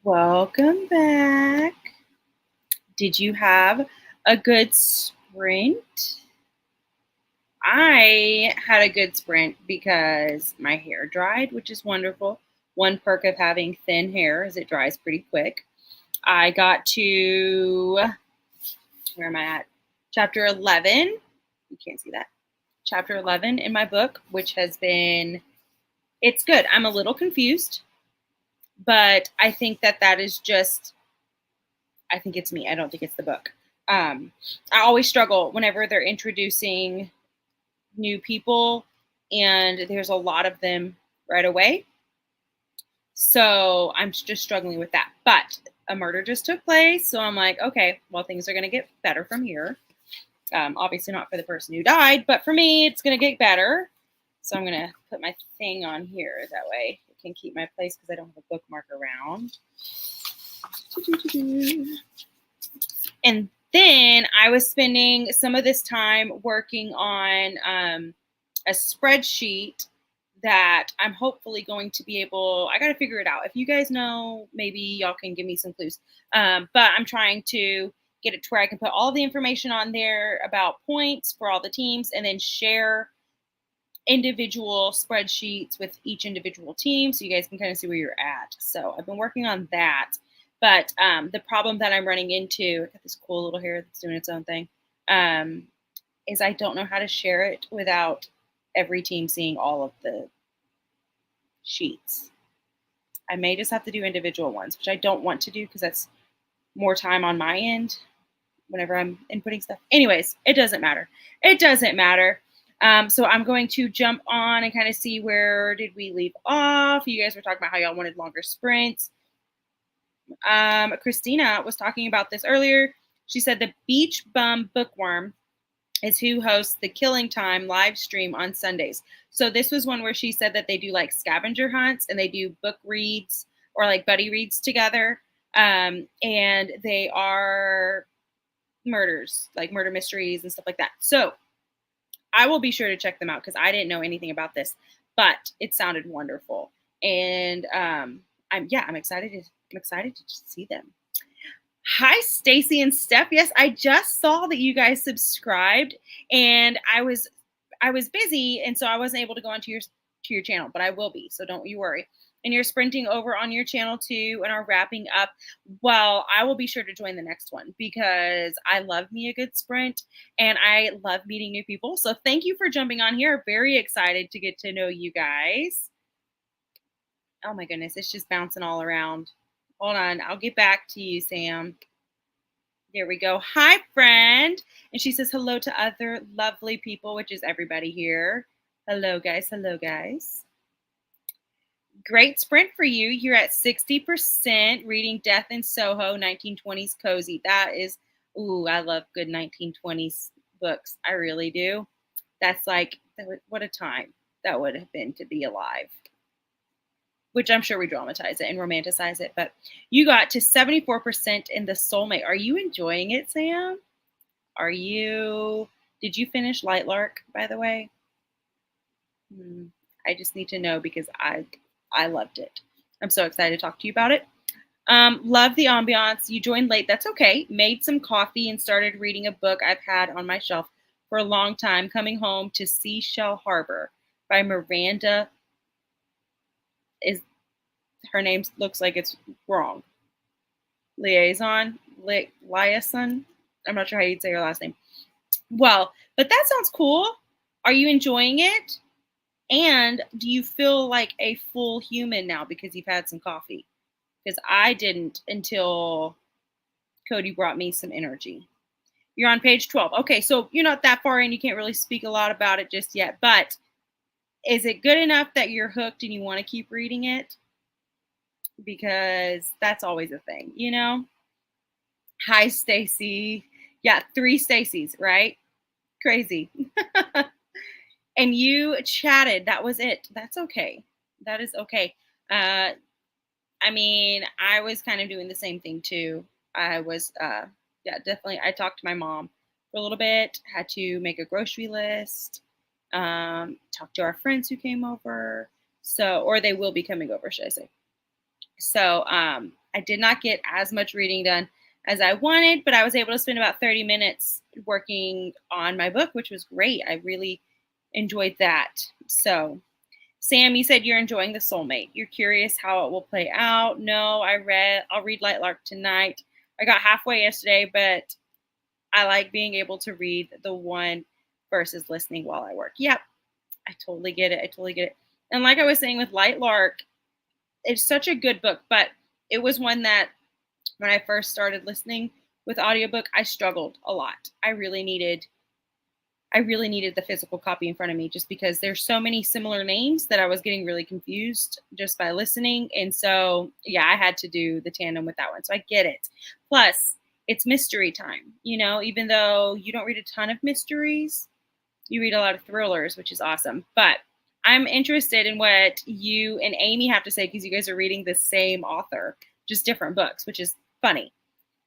Welcome back. Did you have a good sprint? I had a good sprint because my hair dried, which is wonderful. One perk of having thin hair is it dries pretty quick. I got to, where am I at? Chapter 11. You can't see that. Chapter 11 in my book, which has been, it's good. I'm a little confused, but I think that is just, I think it's me. I don't think it's the book. I always struggle whenever they're introducing new people and there's a lot of them right away. So I'm just struggling with that. But a murder just took place. So I'm like, okay, well, things are going to get better from here. Obviously not for the person who died, but for me, it's going to get better. So I'm going to put my thing on here. That way it can keep my place because I don't have a bookmark around. And then I was spending some of this time working on a spreadsheet that I'm hopefully going to be able, I got to figure it out. If you guys know, maybe y'all can give me some clues. But I'm trying to get it to where I can put all the information on there about points for all the teams and then share individual spreadsheets with each individual team so you guys can kind of see where you're at. So I've been working on that. But the problem that I'm running into, I got this cool little hair that's doing its own thing, is I don't know how to share it without every team seeing all of the sheets. I may just have to do individual ones, which I don't want to do because that's more time on my end whenever I'm inputting stuff. Anyways, it doesn't matter. It doesn't matter. So I'm going to jump on and kind of see where did we leave off. You guys were talking about how y'all wanted longer sprints. Christina was talking about this earlier. She said the Beach Bum Bookworm is who hosts the Killing Time live stream on Sundays. So this was one where she said that they do like scavenger hunts and they do book reads or like buddy reads together. And they are murders, like murder mysteries and stuff like that. So I will be sure to check them out because I didn't know anything about this, but it sounded wonderful. And I'm excited to see them. Hi, Stacy and Steph. Yes, I just saw that you guys subscribed, and I was busy, and so I wasn't able to go onto your channel, but I will be. So don't you worry. And you're sprinting over on your channel too, and are wrapping up. Well, I will be sure to join the next one because I love me a good sprint, and I love meeting new people. So thank you for jumping on here. Very excited to get to know you guys. Oh my goodness, it's just bouncing all around. Hold on, I'll get back to you, Sam. There we go. Hi, friend. And she says hello to other lovely people, which is everybody here. Hello, guys. Hello, guys. Great sprint for you. You're at 60% reading Death in Soho, 1920s cozy. That is, ooh, I love good 1920s books. I really do. That's like, what a time that would have been to be alive. Which I'm sure we dramatize it and romanticize it. But you got to 74% in The Soulmate. Are you enjoying it, Sam? Did you finish Lightlark, by the way? I just need to know because I loved it. I'm so excited to talk to you about it. Love the ambiance. You joined late. That's okay. Made some coffee and started reading a book I've had on my shelf for a long time. Coming home to Seashell Harbor by Miranda. Her name looks like it's wrong. Liaison. I'm not sure how you'd say her last name. Well, but that sounds cool. Are you enjoying it? And do you feel like a full human now because you've had some coffee? Because I didn't until Cody brought me some energy. You're on page 12. Okay, so you're not that far in. You can't really speak a lot about it just yet. But is it good enough that you're hooked and you want to keep reading it? Because that's always a thing, you know? Hi, Stacy. Yeah, 3 Stacys, right? Crazy. And you chatted. That was it. That's okay. That is okay. I mean, I was kind of doing the same thing too. I was, yeah, definitely. I talked to my mom for a little bit, had to make a grocery list, talk to our friends who came over. So, or they will be coming over, should I say. So, I did not get as much reading done as I wanted, but I was able to spend about 30 minutes working on my book, which was great. I really enjoyed that. So, Sam, you said you're enjoying The Soulmate. You're curious how it will play out. No, I'll read Lightlark tonight. I got halfway yesterday, but I like being able to read the one versus listening while I work. Yep. I totally get it. I totally get it. And like I was saying with Lightlark, it's such a good book, but it was one that when I first started listening with audiobook, I struggled a lot. I really needed the physical copy in front of me just because there's so many similar names that I was getting really confused just by listening. And so, yeah, I had to do the tandem with that one. So I get it. Plus, it's mystery time. You know, even though you don't read a ton of mysteries, you read a lot of thrillers, which is awesome. But I'm interested in what you and Amy have to say because you guys are reading the same author, just different books, which is funny.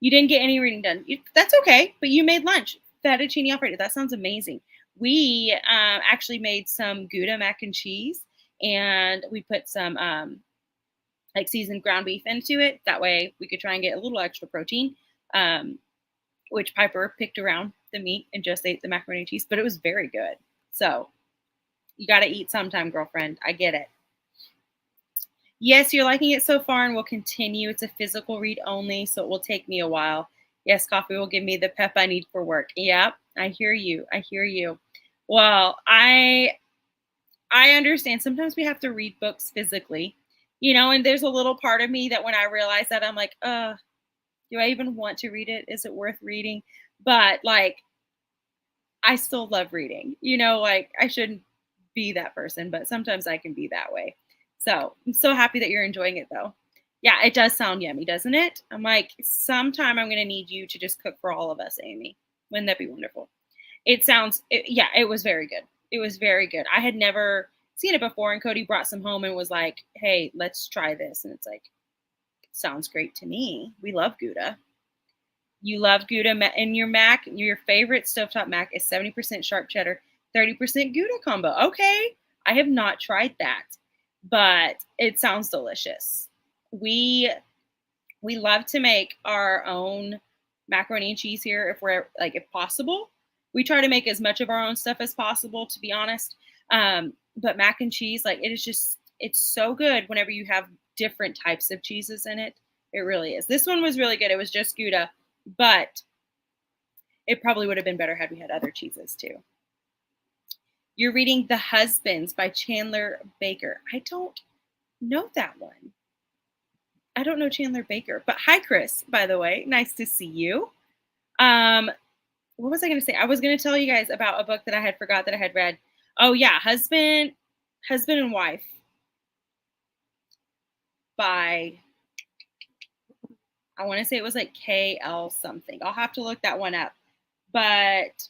You didn't get any reading done. That's okay, but you made lunch. Fettuccine Alfredo. That sounds amazing. We actually made some Gouda mac and cheese, and we put some like seasoned ground beef into it. That way we could try and get a little extra protein, which Piper picked around the meat and just ate the macaroni and cheese, but it was very good. So you got to eat sometime, girlfriend. I get it. Yes, you're liking it so far and will continue. It's a physical read only, so it will take me a while. Yes, coffee will give me the pep I need for work. Yep, I hear you. I hear you. Well, I understand. Sometimes we have to read books physically, you know, and there's a little part of me that when I realize that, I'm like, do I even want to read it? Is it worth reading? But like, I still love reading, you know, like I shouldn't be that person, but sometimes I can be that way. So I'm so happy that you're enjoying it though. Yeah, it does sound yummy, doesn't it? I'm like, sometime I'm going to need you to just cook for all of us, Amy. Wouldn't that be wonderful? It was very good. It was very good. I had never seen it before, and Cody brought some home and was like, hey, let's try this. And it's like, sounds great to me. We love Gouda. You love Gouda in your mac. Your favorite stovetop mac is 70% sharp cheddar, 30% Gouda combo. Okay. I have not tried that, but it sounds delicious. We love to make our own macaroni and cheese here if possible. We try to make as much of our own stuff as possible, to be honest. But mac and cheese, like it's so good whenever you have different types of cheeses in it. It really is. This one was really good. It was just Gouda, but it probably would have been better had we had other cheeses too. You're reading The Husbands by Chandler Baker. I don't know that one. I don't know Chandler Baker, but hi, Chris, by the way. Nice to see you. What was I going to say? I was going to tell you guys about a book that I had forgot that I had read. Oh, yeah, Husband and Wife. by, I want to say it was like KL something. I'll have to look that one up. But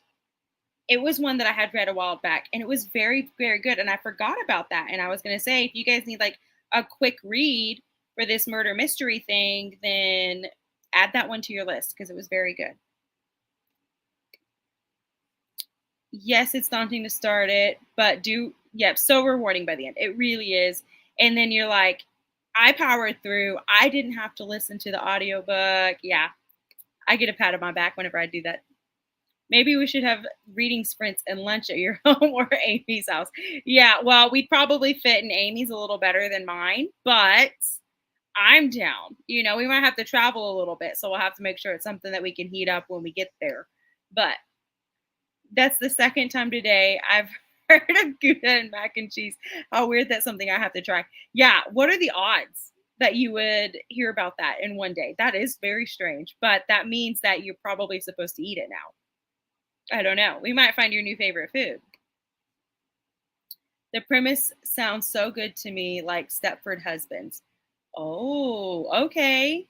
it was one that I had read a while back, and it was very, very good. And I forgot about that. And I was going to say, if you guys need like a quick read for this murder mystery thing, then add that one to your list because it was very good. Yes, it's daunting to start it, but so rewarding by the end. It really is. And then you're like, I powered through. I didn't have to listen to the audiobook. Yeah, I get a pat on my back whenever I do that. Maybe we should have reading sprints and lunch at your home or Amy's house. Yeah, well, we'd probably fit in Amy's a little better than mine, but I'm down. We might have to travel a little bit, so we'll have to make sure it's something that we can heat up when we get there. But that's the second time today I've heard of Gouda and mac and cheese. How weird, that's something I have to try. Yeah, what are the odds that you would hear about that in one day? That is very strange, but that means that you're probably supposed to eat it now. I don't know. We might find your new favorite food. The premise sounds so good to me, like Stepford Husbands. Oh, okay.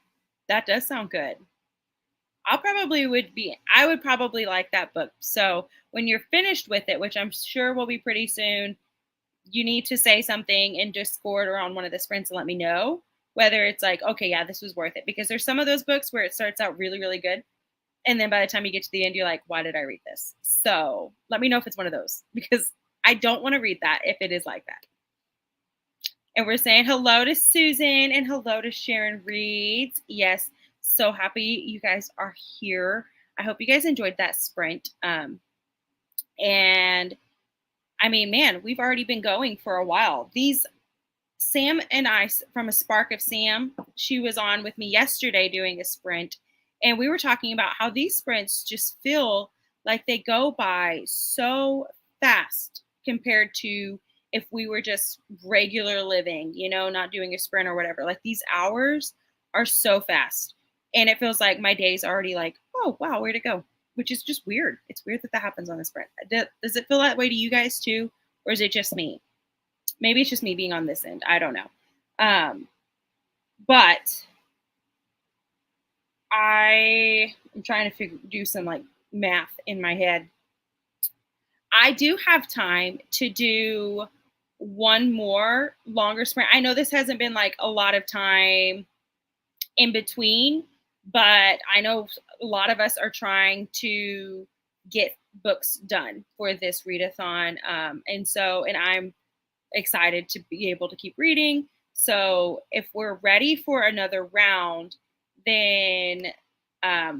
That does sound good. I would probably like that book. So when you're finished with it, which I'm sure will be pretty soon, you need to say something and just score it around one of the sprints and let me know whether it's like, okay, yeah, this was worth it. Because there's some of those books where it starts out really, really good. And then by the time you get to the end, you're like, why did I read this? So let me know if it's one of those, because I don't want to read that if it is like that. And we're saying hello to Susan and hello to Sharon Reads. Yes, so happy you guys are here. I hope you guys enjoyed that sprint. And I mean, man, we've already been going for a while. Sam and I, from A Spark of Sam, she was on with me yesterday doing a sprint. And we were talking about how these sprints just feel like they go by so fast compared to if we were just regular living, not doing a sprint or whatever. Like these hours are so fast. And it feels like my day's already like, oh, wow, where'd it go? Which is just weird. It's weird that happens on a sprint. Does it feel that way to you guys too? Or is it just me? Maybe it's just me being on this end. I don't know. But I'm trying to do some like math in my head. I do have time to do one more longer sprint. I know this hasn't been like a lot of time in between, but I know a lot of us are trying to get books done for this readathon. And I'm excited to be able to keep reading. So if we're ready for another round, then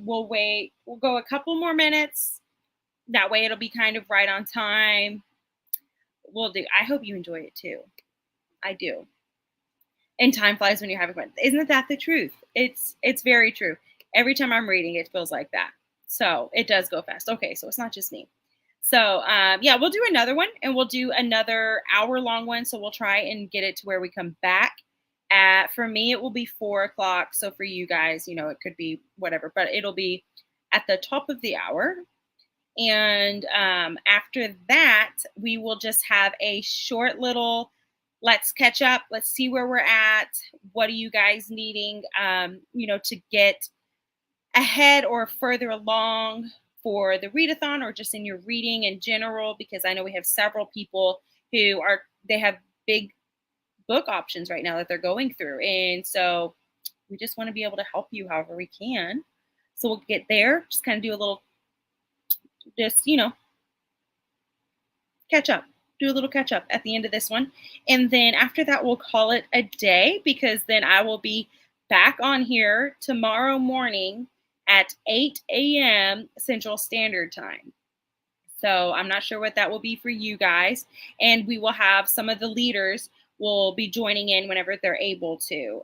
we'll wait. We'll go a couple more minutes. That way it'll be kind of right on time. I hope you enjoy it too. I do. And time flies when you're having fun. Isn't that the truth? It's very true. Every time I'm reading, it feels like that. So it does go fast. Okay, so it's not just me. So yeah, we'll do another one, and we'll do another hour-long one. So we'll try and get it to where we come back. For me, it will be 4 o'clock. So for you guys, it could be whatever, but it'll be at the top of the hour. And after that, we will just have a short little, let's catch up. Let's see where we're at. What are you guys needing, to get ahead or further along for the readathon or just in your reading in general? Because I know we have several people who they have big book options right now that they're going through. And so we just want to be able to help you however we can. So we'll get there, just kind of do a little, catch up, do a little catch up at the end of this one. And then after that, we'll call it a day, because then I will be back on here tomorrow morning at 8 a.m. Central Standard Time. So I'm not sure what that will be for you guys. And we will have some of the leaders will be joining in whenever they're able to.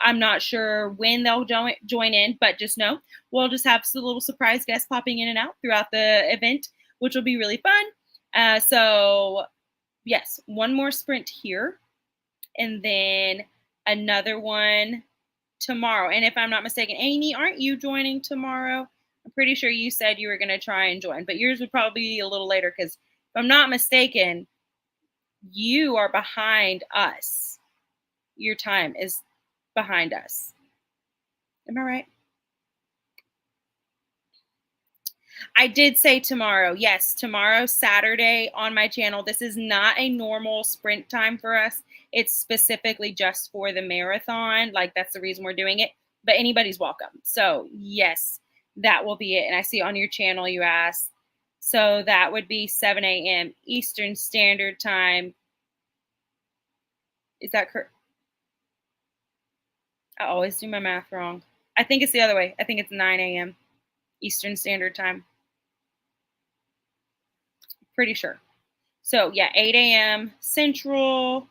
I'm not sure when they'll join in, but just know we'll just have some little surprise guests popping in and out throughout the event, which will be really fun. So yes, one more sprint here, and then another one tomorrow. And if I'm not mistaken, Amy, aren't you joining tomorrow? I'm pretty sure you said you were going to try and join, but yours would probably be a little later, because if I'm not mistaken, you are behind us your time is behind us. Am I right? I did say tomorrow. Yes, tomorrow, Saturday on my channel. This is not a normal sprint time for us. It's specifically just for the marathon. Like, that's the reason we're doing it. But anybody's welcome. So, yes, that will be it. And I see on your channel you asked. So that would be 7 a.m. Eastern Standard Time. Is that correct? I always do my math wrong. I think it's the other way. I think it's 9 a.m. Eastern Standard Time. Pretty sure. So, yeah, 8 a.m. Central.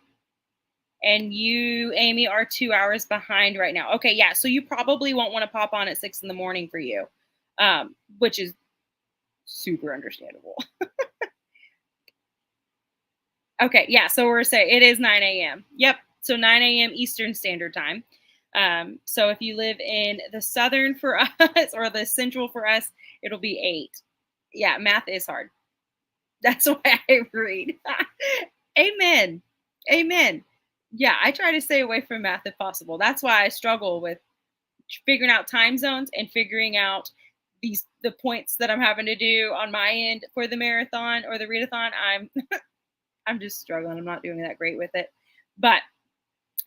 And you, Amy, are 2 hours behind right now. Okay, yeah, so you probably won't want to pop on at 6 in the morning for you, which is super understandable. Okay, yeah, so we're saying it is 9 a.m. Yep, so 9 a.m. Eastern Standard Time. So if you live in the southern for us or the central for us, it'll be 8. Yeah, math is hard. That's why I read. Amen. Amen. Yeah, I try to stay away from math if possible. That's why I struggle with figuring out time zones and figuring out the points that I'm having to do on my end for the marathon or the readathon. I'm just struggling. I'm not doing that great with it, but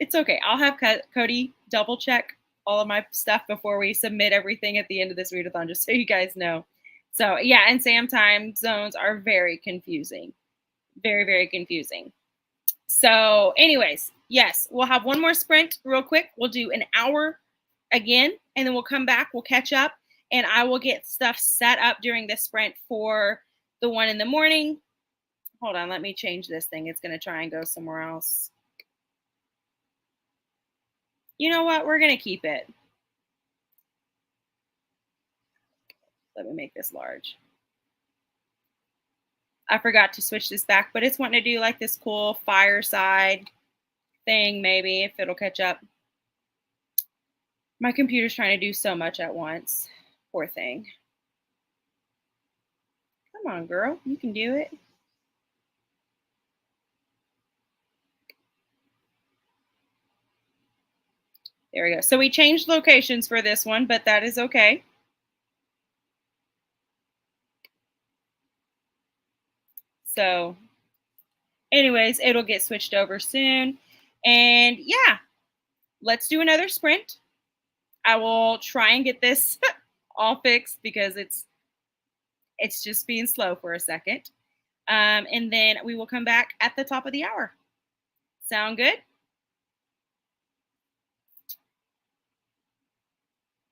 it's okay. I'll have Cody double check all of my stuff before we submit everything at the end of this readathon, just so you guys know. So yeah, and Sam time zones are very confusing. Very, very confusing. So anyways, yes, we'll have one more sprint real quick. We'll do an hour again, and then we'll come back, we'll catch up, and I will get stuff set up during the sprint for the one in the morning. Hold on, let me change this thing. It's going to try and go somewhere else. You know what? We're going to keep it. Let me make this large. I forgot to switch this back, but it's wanting to do like this cool fireside thing, maybe, if it'll catch up. My computer's trying to do so much at once. Poor thing. Come on, girl. You can do it. There we go. So we changed locations for this one, but that is okay. So anyways, it'll get switched over soon. And yeah, let's do another sprint. I will try and get this all fixed because it's just being slow for a second. And then we will come back at the top of the hour. Sound good?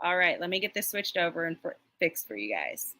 All right, let me get this switched over and fixed for you guys.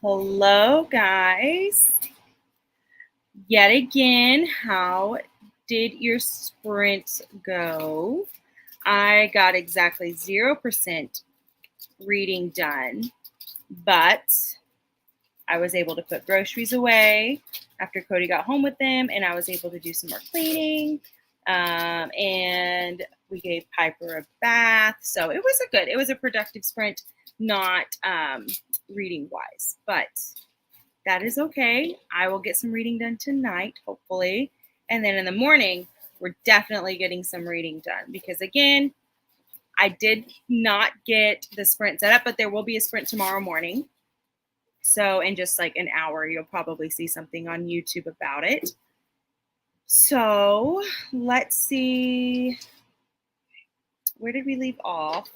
Hello, guys. Yet again, how did your sprint go? I got exactly 0% reading done, but I was able to put groceries away after Cody got home with them, and I was able to do some more cleaning. And we gave Piper a bath. So it was a productive sprint, not reading wise, but that is okay. I will get some reading done tonight, hopefully. And then in the morning, we're definitely getting some reading done because, again, I did not get the sprint set up, but there will be a sprint tomorrow morning. So in just like an hour, you'll probably see something on YouTube about it. So let's see. Where did we leave off?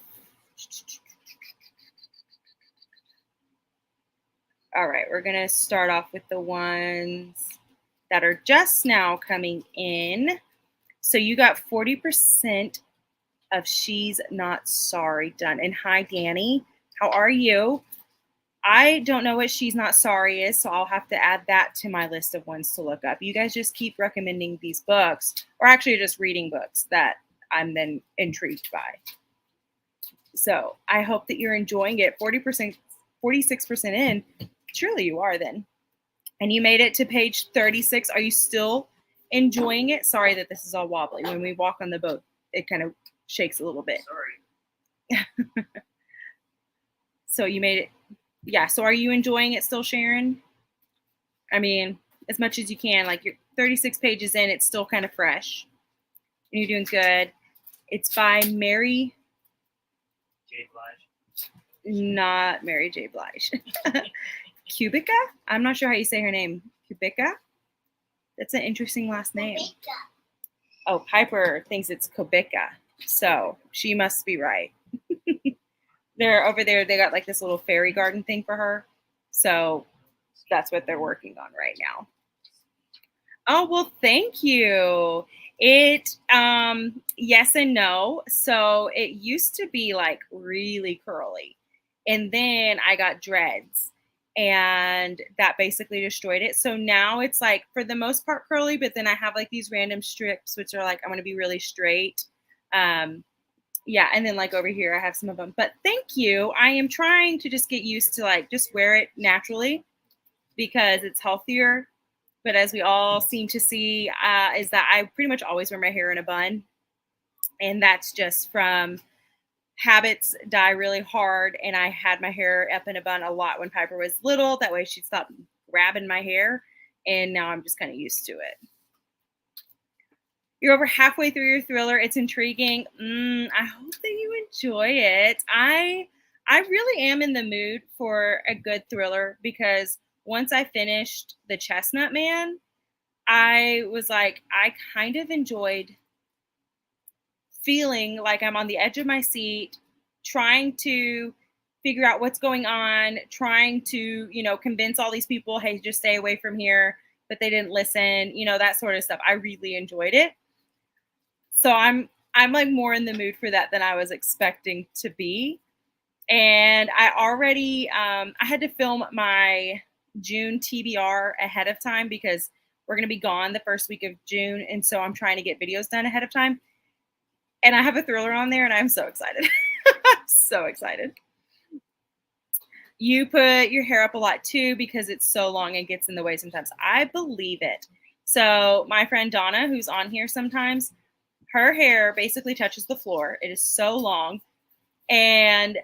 All right, we're going to start off with the ones that are just now coming in. So you got 40% of She's Not Sorry done. And hi, Danny. How are you? I don't know what She's Not Sorry is, so I'll have to add that to my list of ones to look up. You guys just keep recommending these books, or actually just reading books that I'm then intrigued by. So I hope that you're enjoying it. 40%, 46% in. Surely you are then. And you made it to page 36. Are you still enjoying it? Sorry that this is all wobbly. When we walk on the boat, it kind of shakes a little bit. Sorry. So you made it. Yeah. So are you enjoying it still, Sharon? I mean, as much as you can. Like you're 36 pages in, it's still kind of fresh. And you're doing good. It's by Mary. J. Blige. Not Mary J. Blige. Kubica? I'm not sure how you say her name. Kubica? That's an interesting last name. Oh, Piper thinks it's Kubica. So she must be right. They're over there. They got like this little fairy garden thing for her. So that's what they're working on right now. Oh, well, thank you. It, yes and no. So it used to be like really curly. And then I got dreads. And that basically destroyed it. So now it's like, for the most part, curly, but then I have like these random strips, which are like, I'm going to be really straight. Yeah. And then like over here, I have some of them, but thank you. I am trying to just get used to like, just wear it naturally because it's healthier. But as we all seem to see, is that I pretty much always wear my hair in a bun. And that's just from habits die really hard, and I had my hair up in a bun a lot when Piper was little. That way she'd stop grabbing my hair, and now I'm just kind of used to it. You're over halfway through your thriller. It's intriguing. I hope that you enjoy it. I really am in the mood for a good thriller because once I finished The Chestnut Man, I was like, I kind of enjoyed feeling like I'm on the edge of my seat, trying to figure out what's going on, trying to, convince all these people, hey, just stay away from here, but they didn't listen, that sort of stuff. I really enjoyed it. So I'm like more in the mood for that than I was expecting to be. And I already, I had to film my June TBR ahead of time because we're going to be gone the first week of June. And so I'm trying to get videos done ahead of time. And I have a thriller on there, and I'm so excited. So excited. You put your hair up a lot, too, because it's so long and gets in the way sometimes. I believe it. So my friend Donna, who's on here sometimes, her hair basically touches the floor. It is so long. And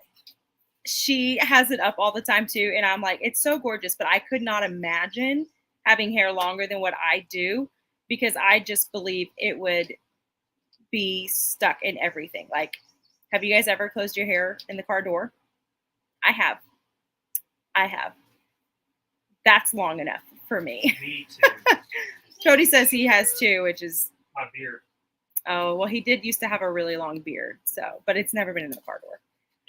she has it up all the time, too. And I'm like, it's so gorgeous. But I could not imagine having hair longer than what I do because I just believe it would be stuck in everything. Like, have you guys ever closed your hair in the car door? I have. That's long enough for me. Me too. Cody says he has too, which is My beard. Oh, well, he did used to have a really long beard, but it's never been in the car door.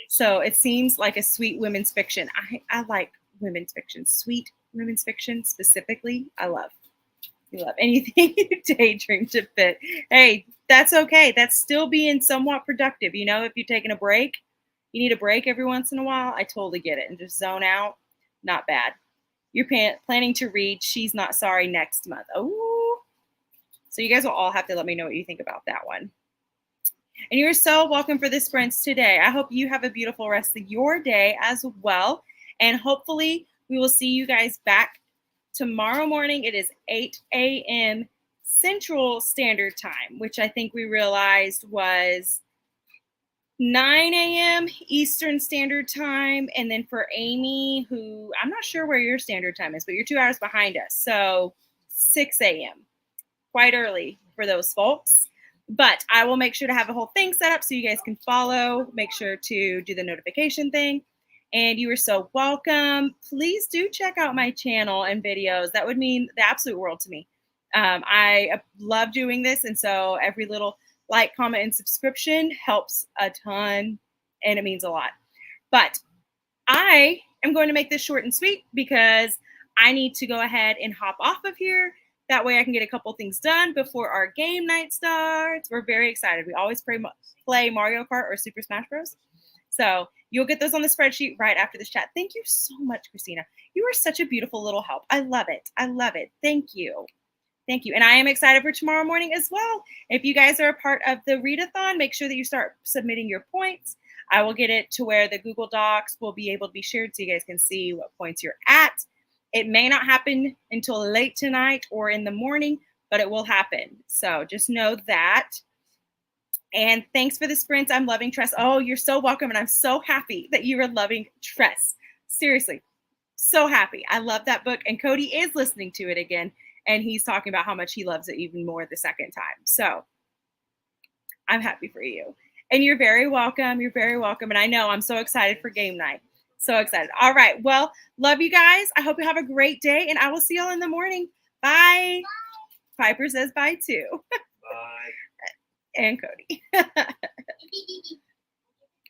So it seems like a sweet women's fiction. I like women's fiction, sweet women's fiction specifically. I love anything you daydream to fit. Hey, that's okay. That's still being somewhat productive. If you're taking a break, you need a break every once in a while. I totally get it. And just zone out. Not bad. You're planning to read She's Not Sorry next month. Oh, so you guys will all have to let me know what you think about that one. And you're so welcome for the sprints today. I hope you have a beautiful rest of your day as well. And hopefully we will see you guys back tomorrow morning. It is 8 a.m. Central Standard Time, which I think we realized was 9 a.m. Eastern Standard Time. And then for Amy, who I'm not sure where your standard time is, but you're 2 hours behind us. So 6 a.m. Quite early for those folks. But I will make sure to have the whole thing set up so you guys can follow. Make sure to do the notification thing. And you are so welcome. Please do check out my channel and videos. That would mean the absolute world to me. I love doing this. And so every little like, comment, and subscription helps a ton. And it means a lot. But I am going to make this short and sweet because I need to go ahead and hop off of here. That way I can get a couple things done before our game night starts. We're very excited. We always play Mario Kart or Super Smash Bros. So you'll get those on the spreadsheet right after this chat. Thank you so much, Christina. You are such a beautiful little help. I love it. I love it. Thank you. Thank you. And I am excited for tomorrow morning as well. If you guys are a part of the readathon, make sure that you start submitting your points. I will get it to where the Google Docs will be able to be shared so you guys can see what points you're at. It may not happen until late tonight or in the morning, but it will happen. So just know that. And thanks for the sprints. I'm loving Tress. Oh, you're so welcome. And I'm so happy that you are loving Tress. Seriously, so happy. I love that book. And Cody is listening to it again. And he's talking about how much he loves it even more the second time. So I'm happy for you. And you're very welcome. You're very welcome. And I know I'm so excited for game night. So excited. All right. Well, love you guys. I hope you have a great day. And I will see y'all in the morning. Bye. Piper says bye too. Bye. And Cody.